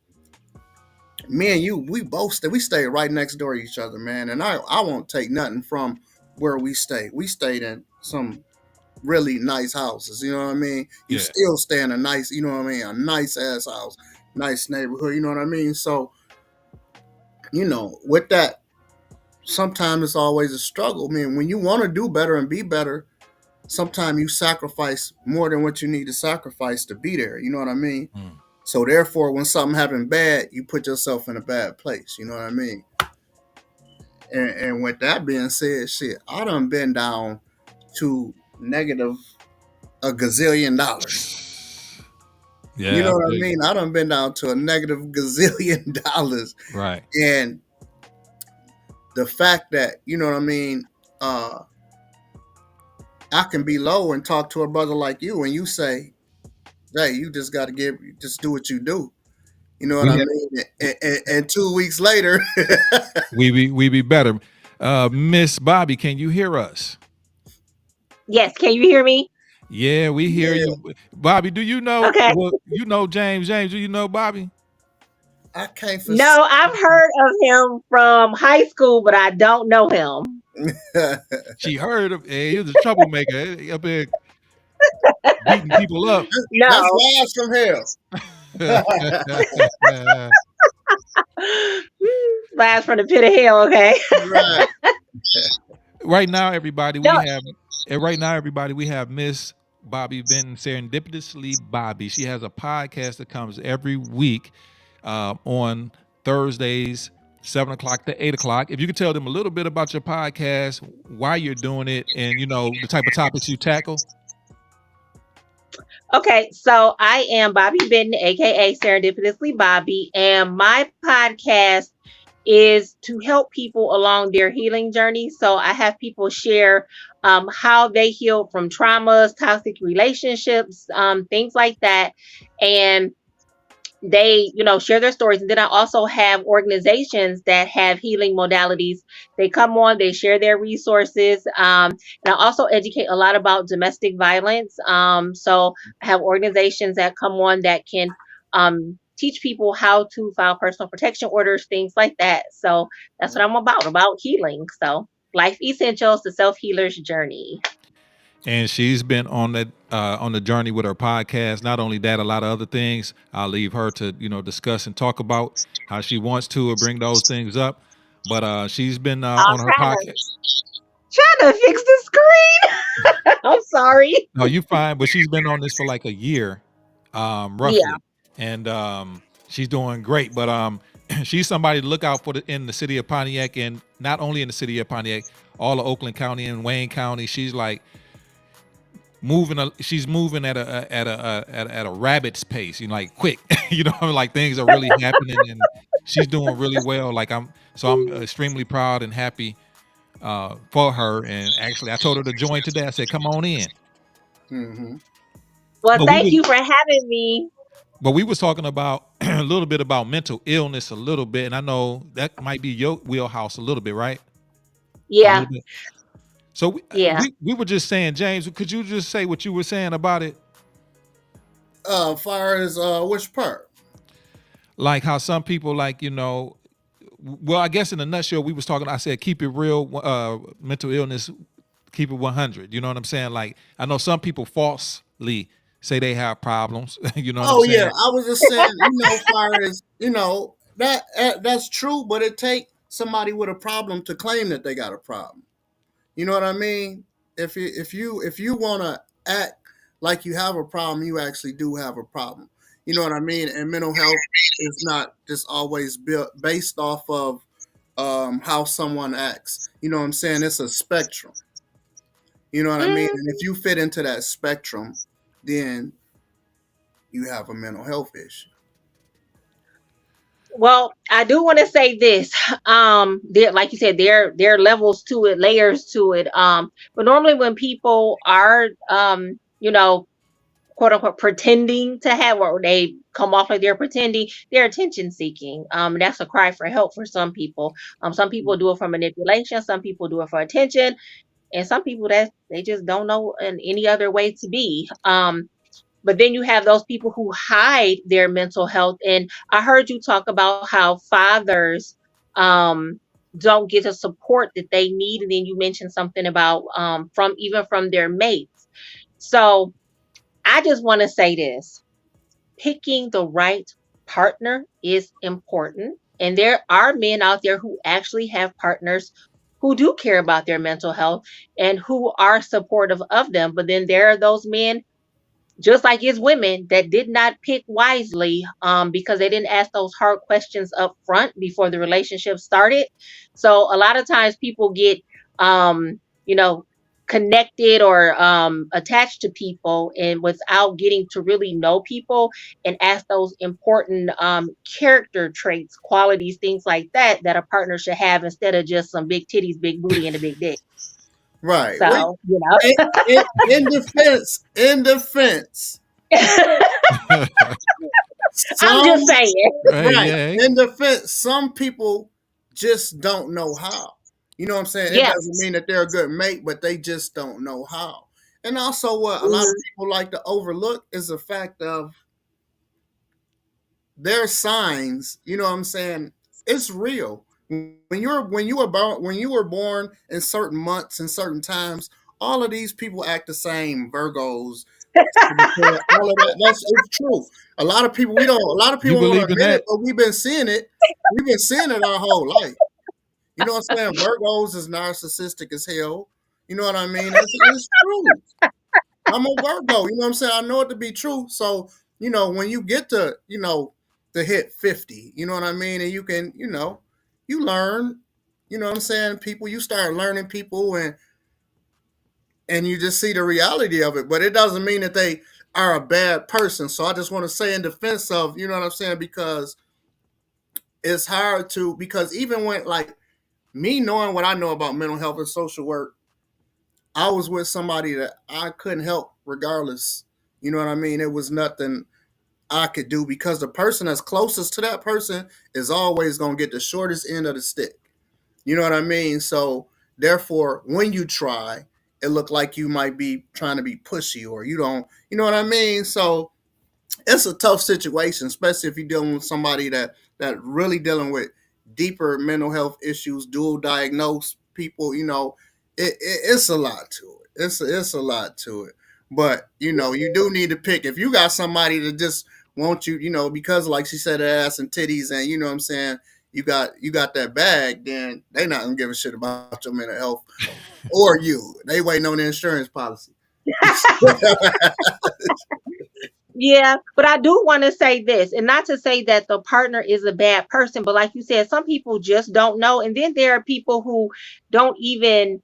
me and you, we stayed right next door to each other, man. And I won't take nothing from where we stayed. We stayed in some really nice houses. You know what I mean? You Yeah. still stay in a nice, you know what I mean, a nice ass house, nice neighborhood. You know what I mean? So, with that, sometimes it's always a struggle. I mean, when you want to do better and be better, sometimes you sacrifice more than what you need to sacrifice to be there. You know what I mean? Mm. So therefore, when something happens bad, you put yourself in a bad place. You know what I mean? And with that being said, shit, I done been down to negative a gazillion dollars. You Yeah, know I what I feel you. mean? I done been down to a negative gazillion dollars. Right. And the fact that, you know what I mean, uh, I can be low and talk to a brother like you and you say, hey, you just got to just do what you do. You know what I We mean? And 2 weeks later, we be better. Miss Bobby, can you hear us? Yes, can you hear me? Yeah, we hear yeah, you. Bobby, do you know Okay. you know James? James, do you know Bobby? I can't foresee. No, I've heard of him from high school, but I don't know him. She heard of he was a troublemaker up there beating people up. That's No. lies from hell. Last from the pit of hell, okay? Right. Right now, everybody, No, we have Miss Bobby Benton, serendipitously Bobby. She has a podcast that comes every week on Thursdays, 7 o'clock to 8 o'clock. If you could tell them a little bit about your podcast, why you're doing it, and the type of topics you tackle. okay, so I am Bobby Benton, aka Serendipitously Bobby, and my podcast is to help people along their healing journey. So I have people share how they heal from traumas, toxic relationships, things like that, and they share their stories. And then I also have organizations that have healing modalities. They come on, they share their resources, and I also educate a lot about domestic violence. So I have organizations that come on that can teach people how to file personal protection orders, things like that. So that's what I'm about healing. So life essentials, the self-healer's journey. And she's been on the journey with her podcast. Not only that, a lot of other things. I'll leave her to discuss and talk about how she wants to or bring those things up. But she's been I'm on her trying podcast. to fix the screen. I'm sorry. No, you fine. But she's been on this for like a year, Yeah. roughly, and she's doing great. But she's somebody to look out for in the city of Pontiac, and not only in the city of Pontiac, all of Oakland County and Wayne County. She's like she's moving at a rabbit's pace, like quick. Like things are really happening, and she's doing really well. I'm extremely proud and happy for her. And actually, I told her to join today. I said, "Come on in." Mm-hmm. Well, But thank you for having me. we was talking about a little bit about mental illness, a little bit, and I know that might be your wheelhouse a little bit, right? A Yeah. little bit. So we, Yeah. we were just saying, James, could you just say what you were saying about it? Far as which part? Like how some people well, I guess in a nutshell, we was talking, I said, keep it real, mental illness, keep it 100. You know what I'm saying? Like, I know some people falsely say they have problems. You know what I'm Oh yeah, saying? I was just saying, far as that's true, but it take somebody with a problem to claim that they got a problem. You know what I mean? If you want to act like you have a problem, you actually do have a problem. You know what I mean? And mental health is not just always based off of how someone acts. You know what I'm saying? It's a spectrum. You know what I mean? Mm, And if you fit into that spectrum, then you have a mental health issue. Well, I do want to say this. There, like you said, there are levels to it, layers to it. But normally when people are, quote unquote, pretending to have, or they come off like they're pretending, they're attention seeking. That's a cry for help for some people. Some people do it for manipulation. Some people do it for attention, and some people that they just don't know in any other way to be. But then you have those people who hide their mental health. And I heard you talk about how fathers um, don't get the support that they need. And then you mentioned something about from their mates. So I just want to say this: picking the right partner is important. And there are men out there who actually have partners who do care about their mental health and who are supportive of them. But then there are those men, just like it's women, that did not pick wisely, because they didn't ask those hard questions up front before the relationship started. So a lot of times people get you know connected or attached to people, and without getting to really know people and ask those important character traits, qualities, things like that, that a partner should have, instead of just some big titties, big booty, and a big dick. Right. So In defense, I'm just some saying. Hey, right. yeah. In defense, some people just don't know how. You know what I'm saying? It doesn't Yes. mean that they're a good mate, but they just don't know how. And also, what a lot of Mhm. people like to overlook is the fact of their signs. You know what I'm saying? It's real. When you were born in certain months and certain times, all of these people act the same. Virgos, all of that. That's it's true. A lot of people we don't. A lot of You people don't believe in admit it, that? but we've been seeing it. We've been seeing it our whole life. You know what I'm saying? Virgos is narcissistic as hell. You know what I mean? It's true. I'm a Virgo. You know what I'm saying? I know it to be true. So, when you get to hit 50, you know what I mean? And you can, you learn, you know what I'm saying? People, you start learning people and you just see the reality of it. But it doesn't mean that they are a bad person. So I just want to say in defense of, you know what I'm saying? Because it's hard to, because even when, like, me knowing what I know about mental health and social work, I was with somebody that I couldn't help regardless. You know what I mean? It was nothing I could do because the person that's closest to that person is always going to get the shortest end of the stick. You know what I mean? So, therefore, when you try, it looked like you might be trying to be pushy or you don't, you know what I mean? So, it's a tough situation, especially if you're dealing with somebody that really dealing with deeper mental health issues, dual diagnosed people. It's a lot to it. It's a lot to it. But you do need to pick. If you got somebody that just wants you, because like she said, ass and titties, and you know what I'm saying, you got that bag, then they not gonna give a shit about your mental health or you. They waiting on the insurance policy. Yeah, but I do want to say this, and not to say that the partner is a bad person, but like you said, some people just don't know. And then there are people who don't even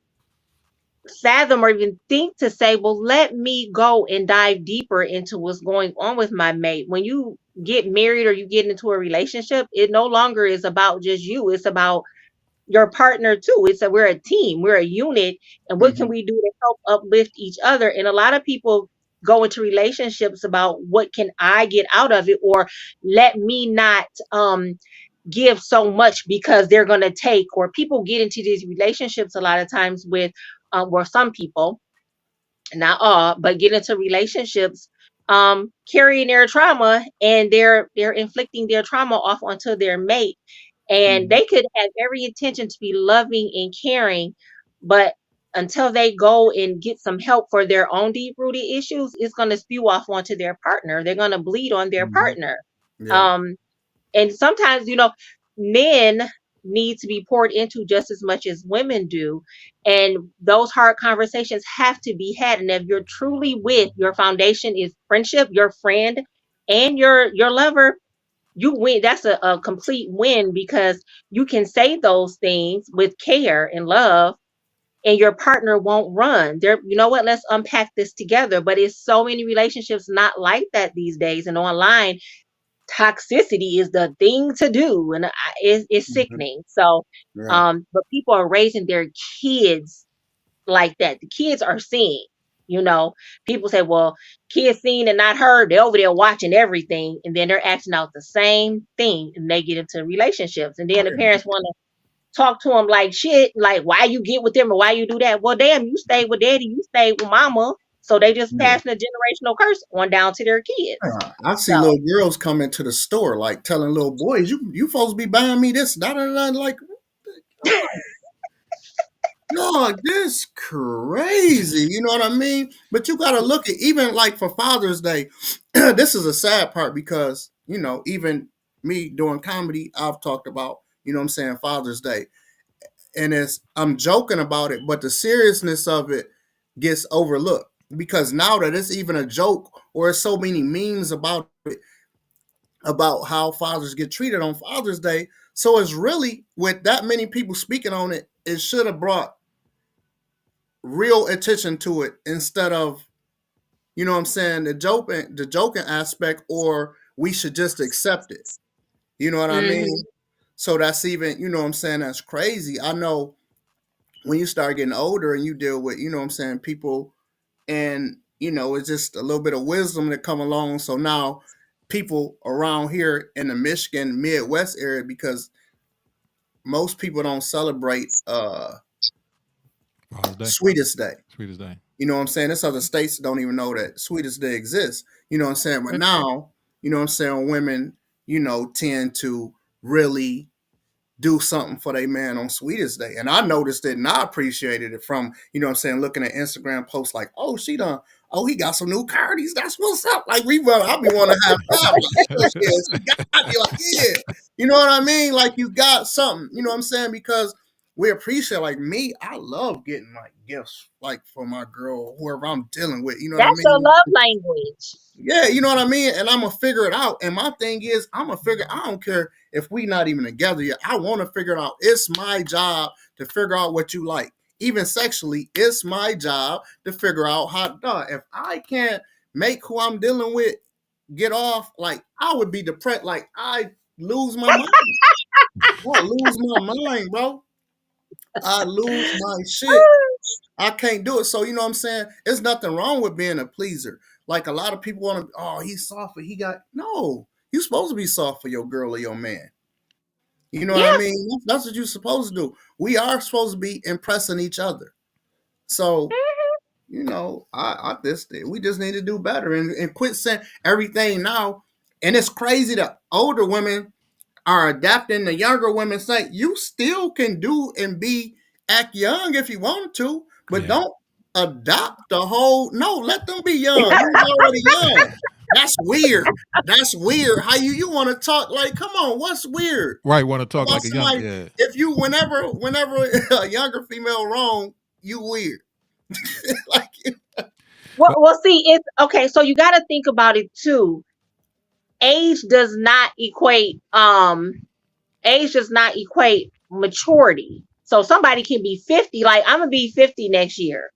fathom or even think to say, well, let me go and dive deeper into what's going on with my mate. When you get married or you get into a relationship, it no longer is about just you, it's about your partner too. We're a team, we're a unit, and what can Mhm. we do to help uplift each other? And a lot of people go into relationships about what can I get out of it, or let me not give so much because they're going to take, or people get into these relationships a lot of times with where some people, not all, but get into relationships carrying their trauma, and they're inflicting their trauma off onto their mate. And Mhm. they could have every intention to be loving and caring, but until they go and get some help for their own deep rooted issues, it's going to spew off onto their partner. They're going to bleed on their Mhm. partner. Yep. um and sometimes, men need to be poured into just as much as women do. And those hard conversations have to be had. And if you're truly with, your foundation is friendship, your friend, and your lover, you win. That's a complete win, because you can say those things with care and love, and your partner won't run. There, you know what? Let's unpack this together. But it's so many relationships not like that these days. And online, toxicity is the thing to do, and it's Mhm. sickening. So, Right. but people are raising their kids like that. The kids are seeing. You know, people say, "Well, kids seen and not heard. They're over there watching everything, and then they're acting out the same thing, and they get into relationships, and Oh then the yeah. parents want to talk to them like shit, like why you get with them or why you do that. Well, damn, you stayed with daddy, you stayed with mama, so they just Yeah. passing a generational curse on down to their kids. I see So little girls come into the store like telling little boys, "You supposed to be buying me this." Da da da. Like, I'm like, dog, this crazy. You know what I mean? But you got to look at even like for Father's Day. This is a sad part because even me doing comedy, I've talked about what I'm saying Father's Day, and I'm joking about it, but the seriousness of it gets overlooked because now that it's even a joke or it's so many memes about it, about how fathers get treated on Father's Day. So it's really with that many people speaking on it, it should have brought real attention to it instead of what I'm saying the joking aspect, or we should just accept it. You know what I mean? mhm. So that's even what I'm saying, that's crazy. I know when you start getting older and you deal with what I'm saying people, and it's just a little bit of wisdom that come along. So now people around here in the Michigan Midwest area, because most people don't celebrate Father's Day, Sweetest Day. sweetest day. You know what I'm saying? There's other states that don't even know that Sweetest Day exists. You know what I'm saying? But Mhm. now, what I'm saying, women, tend to really do something for their man on Sweetest Day. And I noticed it and I appreciated it from, what I'm saying, looking at Instagram posts like, oh, he got some new cardies. That's what's up. Like, I'll be wanting to have five. Like, hell yeah, she got me. Like, yeah. You know what I mean? Like, you got something, you know what I'm saying? Because we appreciate, like me, I love getting like gifts, like for my girl, whoever I'm dealing with, you know what I That's your mean? love language. Yeah, you know what I mean? And I'm gonna figure it out. And my thing is, I don't care if we not even together yet. I want to figure it out. It's my job to figure out what you like. Even sexually, it's my job to figure out how if I can't make who I'm dealing with get off, like I would be depressed. Like I lose my mind. I lose my mind, bro. I lose my shit. I can't do it. So you know what I'm saying? There's nothing wrong with being a pleaser. Like a lot of people want to, oh, he's soft, but he got no. You supposed to be soft for your girl or your man. You know what I Yeah. mean? That's what you're supposed to do. We are supposed to be impressing each other. So we just need to do better and quit saying everything now. And it's crazy that older women are adapting the younger women say you still can do and be act young if you want to, but Yeah. don't adopt the whole no, let them be young. You was already young. That's weird. That's weird. How you want to talk like come on, what's weird? Right. Want to talk About like a young? somebody Yeah. if you whenever a younger female wrong, you weird. Like Well, But well, see, it's okay. So you got to think about it too. Age does not equate. Age does not equate maturity. So somebody can be 50. Like I'm gonna be 50 next year.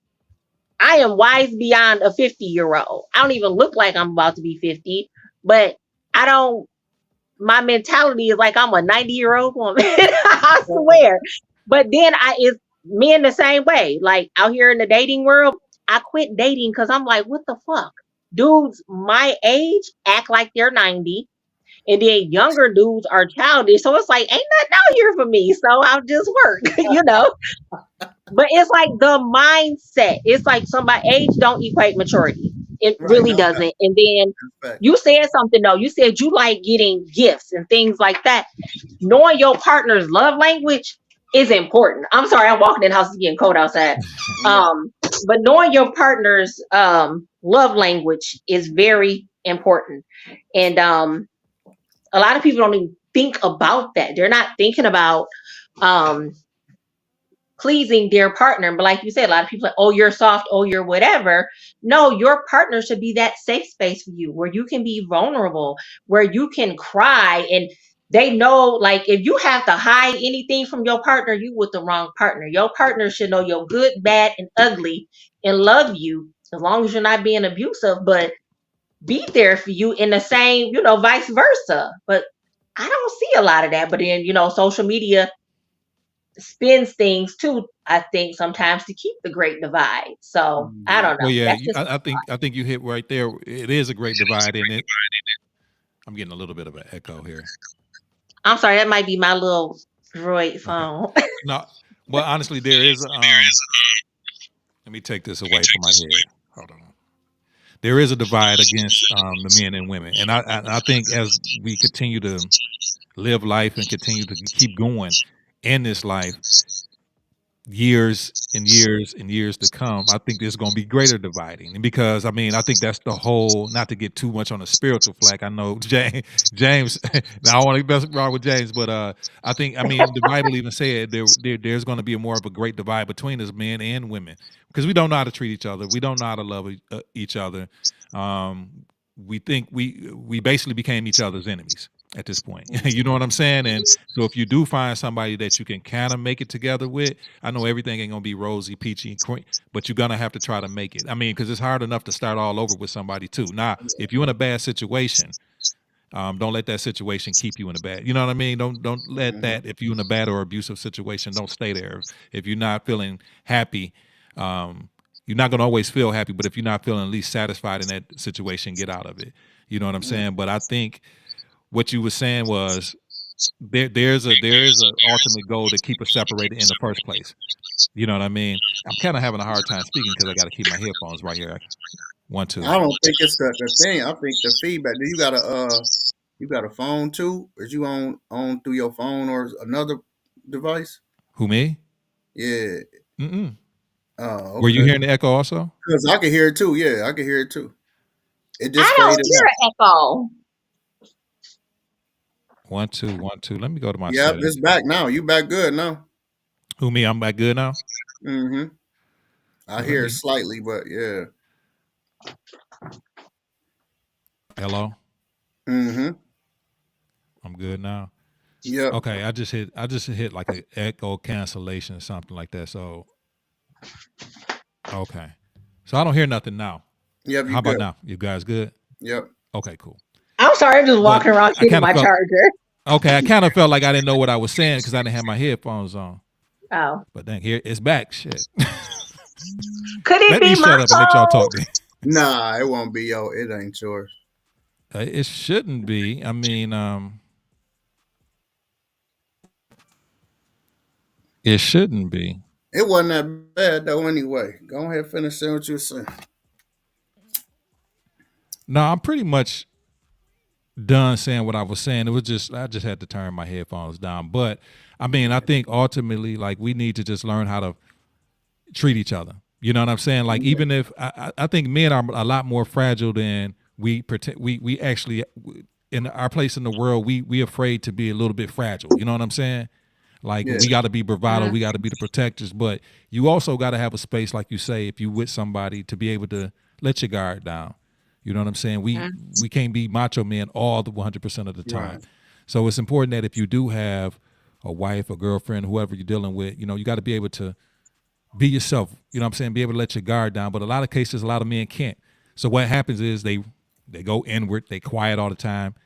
I am wise beyond a 50-year-old. I don't even look like I'm about to be 50, but I don't. My mentality is like I'm a 90-year-old woman. I swear. But then it's men the same way. Like out here in the dating world, I quit dating because I'm like, what the fuck? Dudes my age act like they're 90, and then younger dudes are childish. So it's like, ain't nothing out here for me. So I'll just work, you know? But it's like the mindset. It's like somebody age don't equate maturity. It right, really no doubt. doesn't. And then Fact. you said something though. You said you like getting gifts and things like that. Knowing your partner's love language is important. I'm sorry, I'm walking in the house, it's getting cold outside. Right. But knowing your partner's love language is very important. And a lot of people don't even think about that. They're not thinking about um pleasing their partner. But like you said, a lot of people are like, oh, you're soft, oh, you're whatever. No, your partner should be that safe space for you where you can be vulnerable, where you can cry. And they know, like, if you have to hide anything from your partner, you with the wrong partner. Your partner should know your good, bad, and ugly and love you as long as you're not being abusive, but be there for you in the same, vice versa. But I don't see a lot of that. But then, social media spins things too, I think, sometimes to keep the great divide. So I Yeah. don't Well, know. yeah, That's just I think you hit right there. It is a great divide in it. I'm getting a little bit of an echo here. I'm sorry, that might be my little droid Okay. phone. No, well, honestly, there is. Let me take this away from my head. Hold on. There is a divide against the men and women, and I think as we continue to live life and continue to keep going in this life, years and years and years to come, I think there's going to be greater dividing. And because I mean, I think that's the whole. Not to get too much on a spiritual flag. I know James. Now I want to mess wrong with James, but I mean, the Bible even said there's going to be more of a great divide between us men and women because we don't know how to treat each other. We don't know how to love each other. We think we basically became each other's enemies at this point. You know what I'm saying? And so if you do find somebody that you can kind of make it together with, I know everything ain't gonna be rosy, peachy, and cream, but you're gonna have to try to make it. I mean, because it's hard enough to start all over with somebody too. Now, if you're in a bad situation, don't let that situation keep you in a bad. You know what I mean? Don't let that. If you're in a bad or abusive situation, don't stay there. If you're not feeling happy, you're not gonna always feel happy. But if you're not feeling at least satisfied in that situation, get out of it. You know what I'm saying? But I think what you were saying was there's a ultimate goal to keep us separated in the first place. You know what I mean? I'm kind of having a hard time speaking because I got to keep my headphones right here. 1, 2. I don't think it's the thing. I think the feedback. Do you got a phone too? Is you on through your phone or another device? Who, me? Yeah. Mm-mm. Oh, Were you okay. hearing the echo also? Because I can hear it too. Yeah, I can hear it too. It just I don't faded hear out. an echo. 1, 2, 1, 2. Let me go to my Yep, settings. it's back now. You back good now. Who, me? I'm back good now. Mm-hmm. I Well, let hear it me. slightly, but yeah. Hello. Mm-hmm. I'm good now. Yep. Okay, I just hit like an echo cancellation or something like that. So okay, so I don't hear nothing now. Yep, you How about good. now? You guys good? Yep. Okay, cool. I'm sorry, I'm just But walking around I getting kind of my felt charger. okay. I kind of felt like I didn't know what I was saying because I didn't have my headphones on. Oh. But then here it's back. Shit. Could it Let me be my shut up and let y'all phone? talk. Then Nah, it won't be yo. It ain't yours. it shouldn't be. I mean, it shouldn't be. It wasn't that bad though. Anyway, go ahead and finish saying what you're saying. No, I'm pretty much done saying what I was saying. It was just I just had to turn my headphones down. But I mean, I think ultimately, like we need to just learn how to treat each other. You know what I'm saying? Like even if I think men are a lot more fragile than we pretend. We actually in our place in the world, we afraid to be a little bit fragile. You know what I'm saying? Like Yeah. we got to be bravado, Mm. we got to be the protectors, but you also got to have a space, like you say, if you with somebody, to be able to let your guard down. You know what I'm saying? We can't be macho men all the 100% of the time. Right. So it's important that if you do have a wife, a girlfriend, whoever you're dealing with, you got to be able to be yourself. You know what I'm saying? Be able to let your guard down. But a lot of cases, a lot of men can't. So what happens is they go inward, they quiet all the time,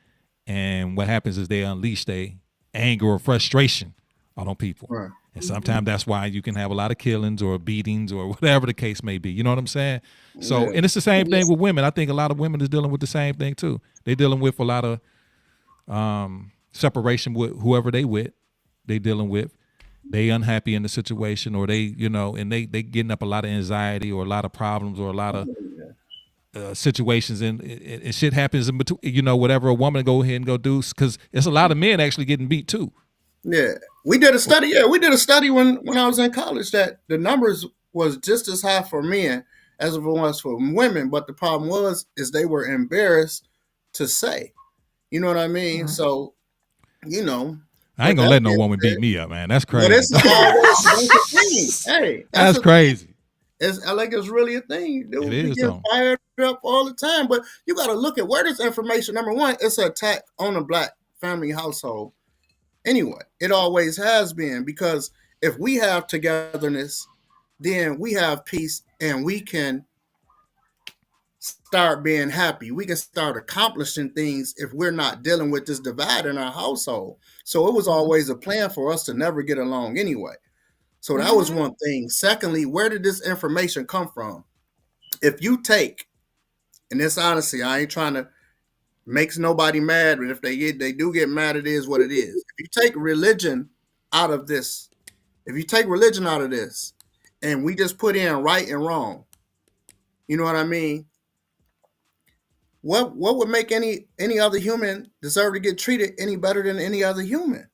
and what happens is they unleash their anger or frustration on people. Right. And sometimes that's why you can have a lot of killings or beatings or whatever the case may be. You know what I'm saying? So, Yeah. and it's the same thing with women. I think a lot of women is dealing with the same thing too. They're dealing with a lot of separation with whoever they with. They dealing with. They unhappy in the situation, or they, and they getting up a lot of anxiety or a lot of problems or a lot of situations, and shit happens in between. Whatever a woman go ahead and go do, because it's a lot of men actually getting beat too. Yeah. We did a study. Yeah, we did a study when I was in college that the numbers was just as high for men as it was for women. But the problem is they were embarrassed to say. You know what I mean? So, you know, I ain't with gonna that let no being woman said, beat me up, man. That's well, crazy. this is always that's the thing. Hey, that's That's the thing. crazy. It's really a thing. It Dudes be is getting though. fired up all the time. But you got to look at where this information. Number one, it's an attack on the black family household. Anyway, it always has been, because if we have togetherness, then we have peace, and we can start being happy. We can start accomplishing things if we're not dealing with this divide in our household. So it was Mhm. always a plan for us to never get along anyway. So that was Mhm. one thing. Secondly, where did this information come from? If you take, and this honestly, I ain't trying to makes nobody mad, but if they do get mad, it is what it is. If you take religion out of this, if you take religion out of this, and we just put in right and wrong, you know what I mean? What would make any other human deserve to get treated any better than any other human?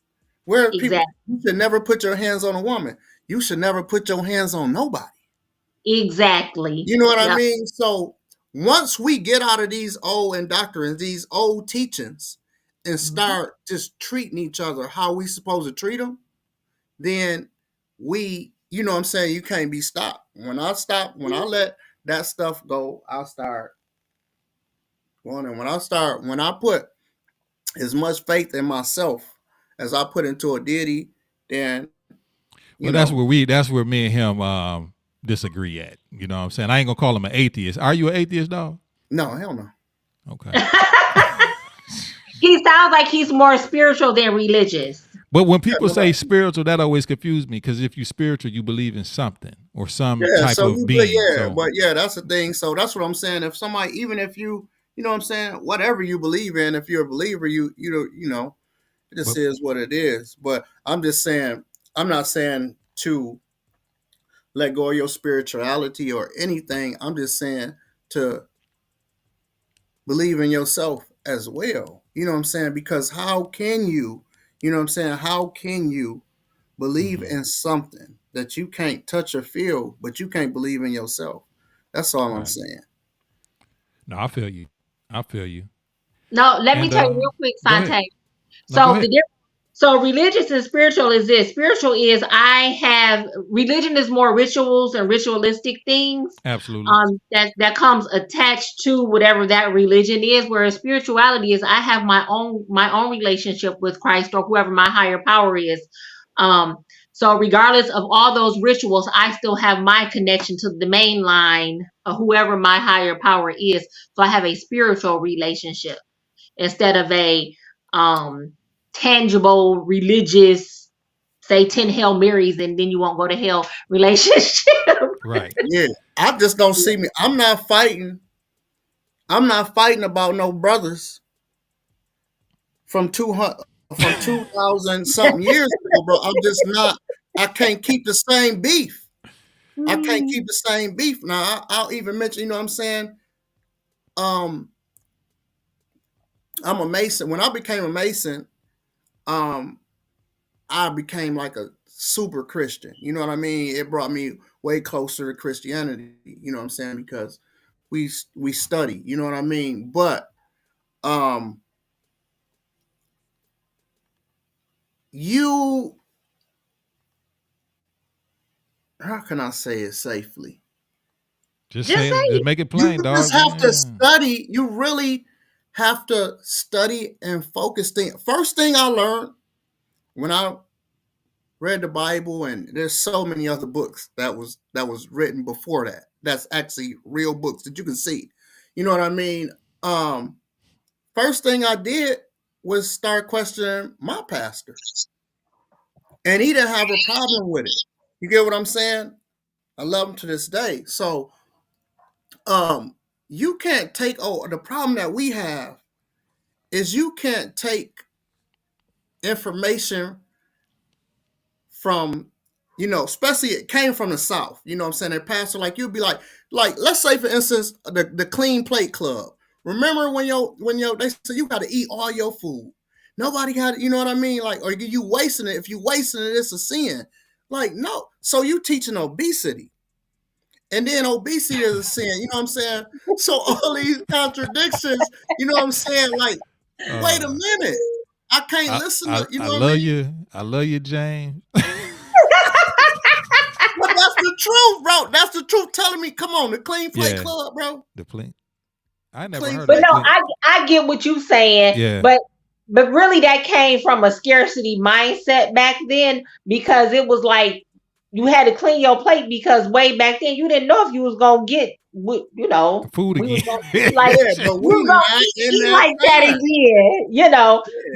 Where people, Exactly. you should never put your hands on a woman. You should never put your hands on nobody. Exactly. You know what I Yep. mean? So once we get out of these old indoctrines, these old teachings, and Mhm. start just treating each other how we supposed to treat them, then we, you know what I'm saying, you can't be stopped. When I let that stuff go, I'll start going. And when I put as much faith in myself as I put into a deity, then, you Well, know, that's where me and him disagree at. You know what I'm saying? I ain't gonna call him an atheist. Are you an atheist, dog? no, hell no. Okay. He sounds like he's more spiritual than religious. But when Yeah, people say spiritual, that always confuses me because if you spiritual, you believe in something or some yeah, type so of you, but being. yeah, So, but yeah, that's the thing. So that's what I'm saying. If somebody, even if you know what I'm saying, whatever you believe in, if you're a believer, you know, it just but is what it is. But I'm just saying, I'm not saying to let go of your spirituality or anything. I'm just saying to believe in yourself as well. You know what I'm saying? Because how can you, you know what I'm saying? How can you believe mhm, in something that you can't touch or feel, but you can't believe in yourself? That's all I'm right. saying. No, I feel you. I feel you. No, let me And tell you real quick, go ahead. Sante. No, go So ahead. so religious and spiritual is this. Spiritual is I have religion is more rituals and ritualistic things Absolutely. that comes attached to whatever that religion is, whereas spirituality is I have my own relationship with Christ or whoever my higher power is. Um so regardless of all those rituals, I still have my connection to the main line of whoever my higher power is. So I have a spiritual relationship instead of a um tangible religious, say 10 Hail Marys and then you won't go to hell relationship. Right. Yeah. I just don't see me. I'm not fighting. I'm not fighting about no brothers from 200 from 2000 something years ago, bro. I'm just not. I can't keep the same beef. I can't keep the same beef. Now I'll even mention, you know what I'm saying? Um, I'm a Mason. When I became a Mason, um, I became like a super Christian. You know what I mean? It brought me way closer to Christianity. You know what I'm saying? Because we study. You know what I mean? But um, you, how can I say it safely? Just Just say say it. Just it. make it You plain, just dog. have to Yeah. study. You really have to study and focus. First thing I learned when I read the Bible, and there's so many other books that was written before that. That's actually real books that you can see. You know what I mean? Um, First thing I did was start questioning my pastor, and he didn't have a problem with it. You get what I'm saying? I love him to this day. So, um, you can't take. Oh, the problem that we have is you can't take information from, especially it came from the South. You know what I'm saying? Their pastor, like you'd be like, let's say for instance, the Clean Plate Club. Remember when they said you got to eat all your food. Nobody got, you know what I mean? Like, or you wasting it. If you wasting it, it's a sin. Like, no. So you teaching obesity. And then obesity is a sin. You know what I'm saying? So all these contradictions, you know what I'm saying? Like, wait a Uh, minute. I can't I, listen I to, you I know what I love mean? you. I love you, James. But that's the truth, bro. That's the truth. Telling me, come on, the Clean Plate Yeah. Club, bro. The plane. I never Clean heard of But the Plate no, clean. Club. I get what you saying, Yeah. but but really that came from a scarcity mindset back then, because it was like you had to clean your plate, because way back then you didn't know if you was gonna get, Food we was again. gonna eat like Yeah, but we we was gonna not in eat that like that time. again,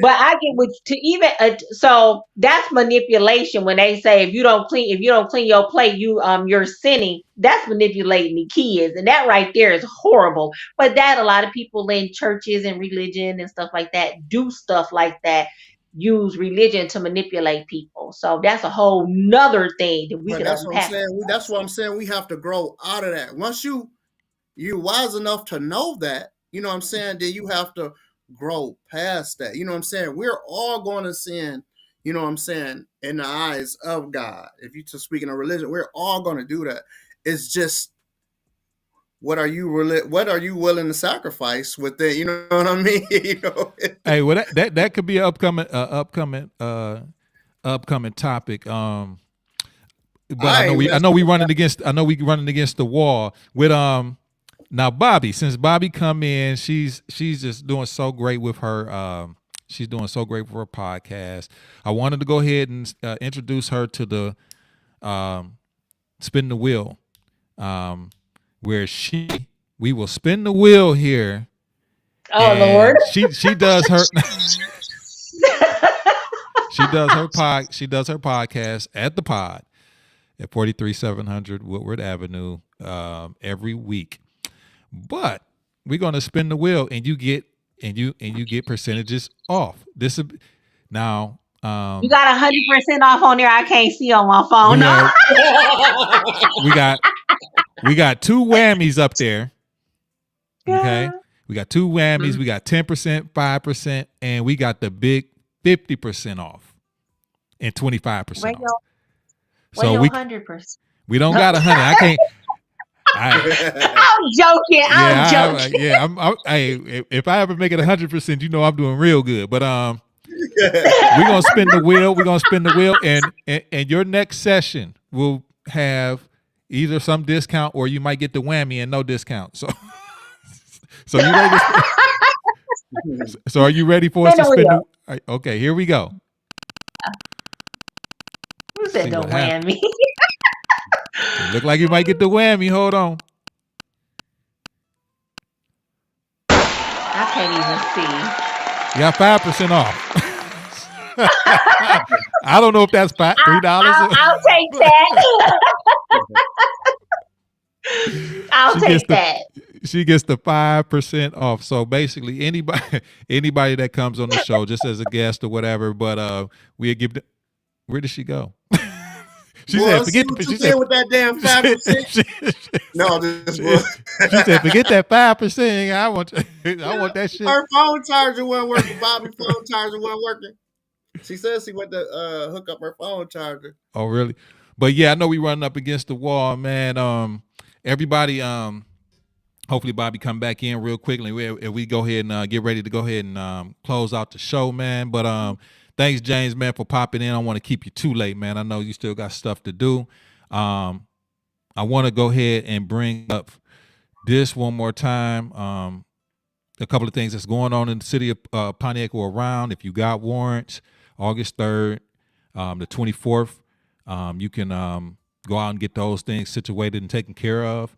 But I get what to even so that's manipulation when they say if you don't clean your plate, you're sinning. That's manipulating the kids, and that right there is horrible. But that a lot of people in churches and religion and stuff like that do stuff like that, use religion to manipulate people. So that's a whole nother thing that we But could that's what I'm unpack. saying. That's what I'm saying. We have to grow out of that. Once you wise enough to know that, you know what I'm saying, then you have to grow past that. You know what I'm saying? We're all going to sin, you know what I'm saying, in the eyes of God. If you just speaking of religion, we're all going to do that. It's just what are you willing to sacrifice with it? You know what I mean? Hey, well, that could be an upcoming topic. But I ain't messing with I know we running against the wall with now Bobby. Since Bobby come in, she's just doing so great with her. She's doing so great for her podcast. I wanted to go ahead and introduce her to the spin the wheel, where we will spin the wheel here, Oh Lord. and she does her she does her podcast at the pod at 43700 Woodward Avenue every week. But we're gonna spin the wheel, and you get percentages off. This is now You got 100% off on there. I can't see on my phone. we have, we got two whammies up there. Okay. We got two whammies. We got 10%, 5%, and we got the big 50% off and 25% Where off. your So 100%? we don't got 100. I can't. I'm joking. I'm joking. If I ever make it 100%, I'm doing real good. But we're gonna spin the wheel. We're gonna spin the wheel, and your next session will have either some discount, or you might get the whammy and no discount. So, so you ready? So are you ready for us to spin the? Okay, here we go. Who said See the what happens. whammy? It look like you might get the whammy. Hold on. I can't even see. You got 5% off. I don't know if that's $3. I'll take that. I'll take that. She gets the 5% off. So basically, anybody that comes on the show just as a guest or whatever, but we give. Where did she go? She said, "Forget the." She said, "With that damn 5%." No, this was. She said, "Forget that 5%. I want that shit." Her phone charger wasn't working. Bobby's phone charger wasn't working. She says she went to hook up her phone charger. Oh, really? But yeah, I know we running up against the wall, man. Everybody, hopefully Bobby come back in real quickly. We go ahead and get ready to go ahead and close out the show, man. But thanks, James, man, for popping in. I don't want to keep you too late, man. I know you still got stuff to do. I want to go ahead and bring up this one more time. A couple of things that's going on in the city of Pontiac or around. If you got warrants, August 3rd, the 24th, you can go out and get those things situated and taken care of.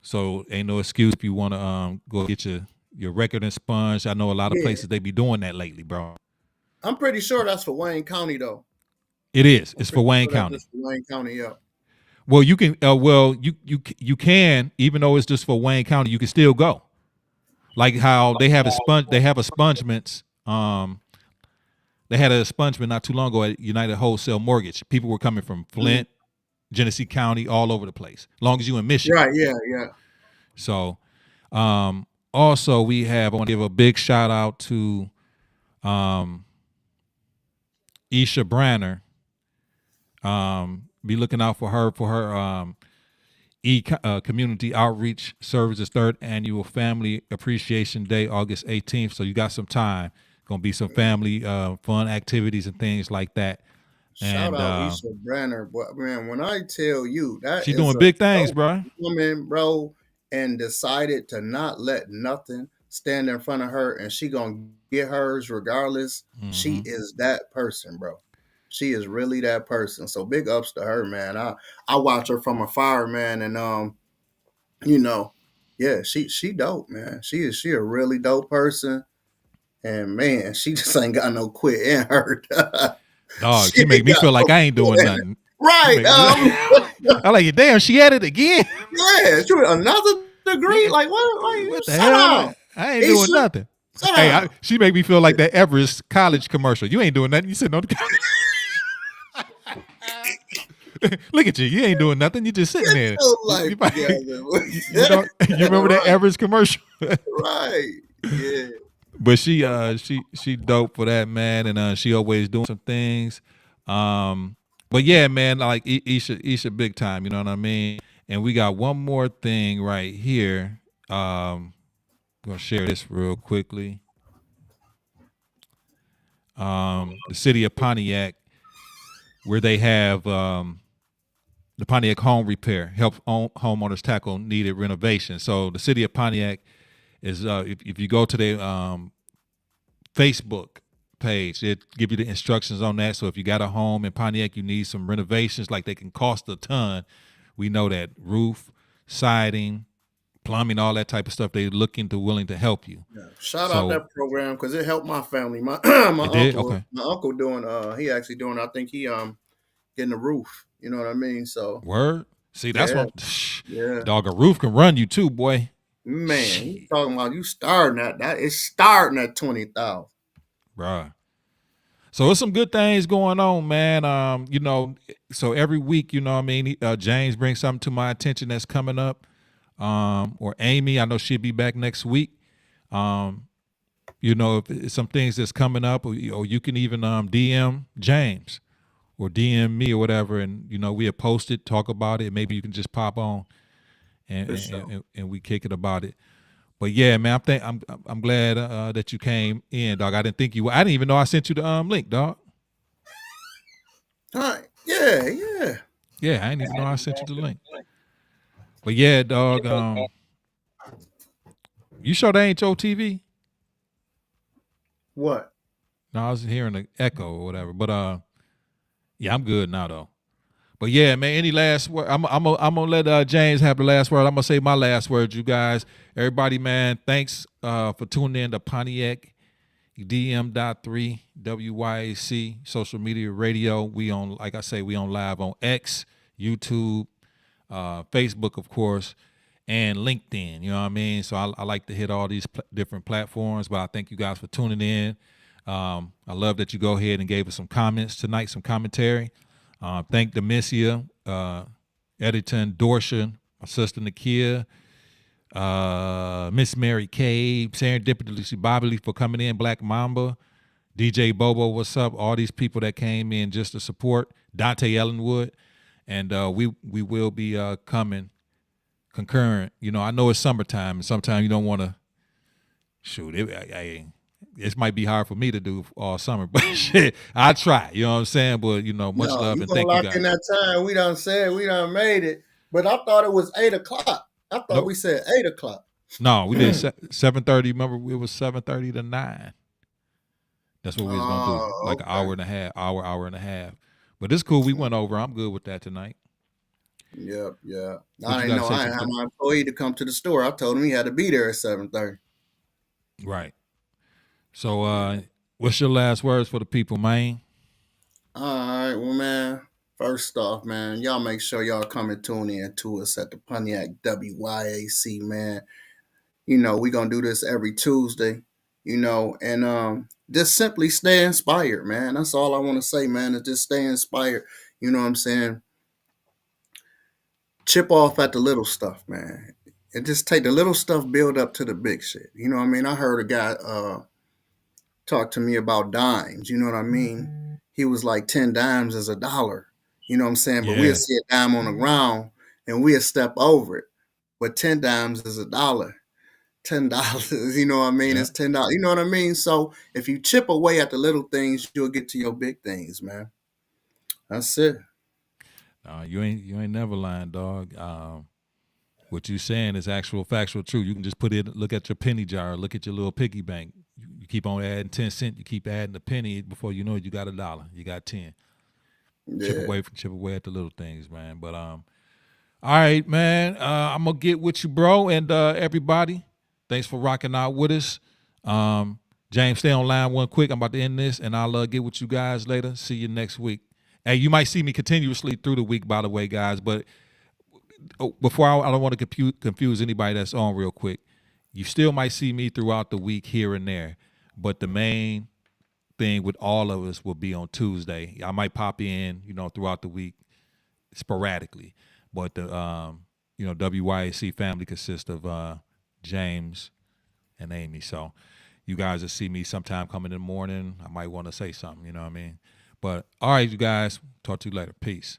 So ain't no excuse if you want to go get your record expunged. I know a lot of places they be doing that lately, bro. I'm pretty sure that's for Wayne County, though. It is. It's for Wayne County. For Wayne County, yeah. Well, you can. You can, even though it's just for Wayne County, you can still go. Like how they have expungements. They had an expungement not too long ago at United Wholesale Mortgage. People were coming from Flint, Genesee County, all over the place. As long as you in Michigan. Right, yeah. So also I want to give a big shout out to Isha Branner. Be looking out for her community outreach services, 3rd annual Family Appreciation Day, August 18th. So you got some time. Gonna be some family fun activities and things like that. Shout out Isha Branner, but man, when I tell you that she's doing big things, bro. Woman, bro, and decided to not let nothing stand in front of her and she gonna get hers regardless. She Mm-hmm. is that person, bro. She is really that person. So big ups to her, man. I watch her from afar, man, and you know, yeah, she dope, man. She a really dope person, and man, she just ain't got no quit in her. Dog, She she make ain't me got feel no like I ain't doing quit in her. nothing. She Right. make me. I'm like, damn, she at it again. Yeah, she another degree. Nigga, Like what? Like you what the sit hell, down, man? I ain't doing Isha. nothing. Sit Hey, down. she make me feel like that Everest college commercial. You ain't doing nothing. You sitting on the couch. Look at you. You ain't doing nothing. You just sitting Get there. your You, life you, probably- you together. know, you remember that Right. Everest commercial? Right. Yeah. But she dope for that, man, and she always doing some things. Um, but yeah, man, like Isha big time, you know what I mean? And we got one more thing right here. I'm gonna share this real quickly. The city of Pontiac, where they have the Pontiac Home Repair helps homeowners tackle needed renovation. So the city of Pontiac is if you go to their Facebook page, it give you the instructions on that. So if you got a home in Pontiac, you need some renovations, like they can cost a ton. We know that roof, siding, plumbing, all that type of stuff. They looking to willing to help you. Yeah. Shout out So that program because it helped my family. My it did okay. my uncle doing he actually doing I think he getting a roof. You know what I mean? So Word. See, that's yeah, what yeah. dog. A roof can run you too, boy. Man, you Shit, talking about you starting at that? It's starting at 20,000. bruh. So it's some good things going on, man. So every week, you know what I mean, James brings something to my attention that's coming up. Or Amy, I know she'll be back next week. Um, if it's some things that's coming up, or you can even DM James or DM me or whatever, and we'll post it, talk about it. Maybe you can just pop on and For and, sure. and we kick it about it. But yeah, man, I'm glad that you came in, dog. I didn't think you. I didn't even know I sent you the link, dog. All right. Yeah, yeah. Yeah, I didn't even know I sent you the link. But yeah, dog. You sure that ain't your TV? What? No, I was hearing an echo or whatever. But yeah, I'm good now though. But yeah, man, any last word? I'm gonna let James have the last word. I'm gonna say my last words, you guys. Everybody, man, thanks for tuning in to Pontiac DM.3 WYAC social media radio. We on, like I say, we on live on X, YouTube, Facebook, of course, and LinkedIn. You know what I mean? So I like to hit all these different platforms. But I thank you guys for tuning in. I love that you go ahead and gave us some comments tonight, some commentary. Thank Demesia, Editon Dorshan, my sister Nakia, Miss Mary Cave, Serendipitously Bobby for coming in, Black Mamba, DJ Bobo, what's up? All these people that came in just to support, Dante Ellenwood, and we will be coming concurrent. I know it's summertime, and sometimes you don't want to shoot. This might be hard for me to do all summer, but shit, I try. You know what I'm saying? But much No, love you and gonna thank you lock guys. in that time. We done said we done made it. But I thought it was 8 o'clock. I thought Nope. we said 8 o'clock. No, we did 7:30. Remember, it was 7:30 to 9. That's what we was gonna do, like an Oh, hour and a half, hour and a half. But it's cool. We went over. I'm good with that tonight. okay. Yep, yeah. What I you didn't got to know say I to didn't the have people? my employee to come to the store. I told him he had to be there at 7:30. Right. So, what's your last words for the people, man? All right, well, man. First off, man, y'all make sure y'all come and tune in to us at the Pontiac WYAC, man. We gonna do this every Tuesday, and just simply stay inspired, man. That's all I want to say, man, is just stay inspired. You know what I'm saying? Chip off at the little stuff, man. And just take the little stuff, build up to the big shit. You know what I mean? I heard a guy talk to me about dimes, you know what I mean? He was like 10 dimes is a dollar. You know what I'm saying? But we'll Yeah. see a dime on the ground and we'll step over it. But 10 dimes is a dollar. $10, you know what I mean? Yeah. It's $10. You know what I mean? So if you chip away at the little things, you'll get to your big things, man. That's it. You ain't never lying, dog. What you saying is actual factual truth. You can just put it, look at your penny jar, look at your little piggy bank. You keep on adding 10 cents, you keep adding a penny. Before you know it, you got $1. You got 10. Yeah. Chip away at the little things, man. But all right, man. I'm gonna get with you, bro, and everybody. Thanks for rocking out with us. James, stay on line one quick. I'm about to end this, and I'll get with you guys later. See you next week. Hey, you might see me continuously through the week, by the way, guys. But before I don't want to confuse anybody that's on real quick. You still might see me throughout the week here and there, but the main thing with all of us will be on Tuesday. I might pop in, throughout the week sporadically, but the WYAC family consists of James and Amy. So you guys will see me sometime coming in the morning. I might want to say something, you know what I mean? But all right, you guys, talk to you later. Peace.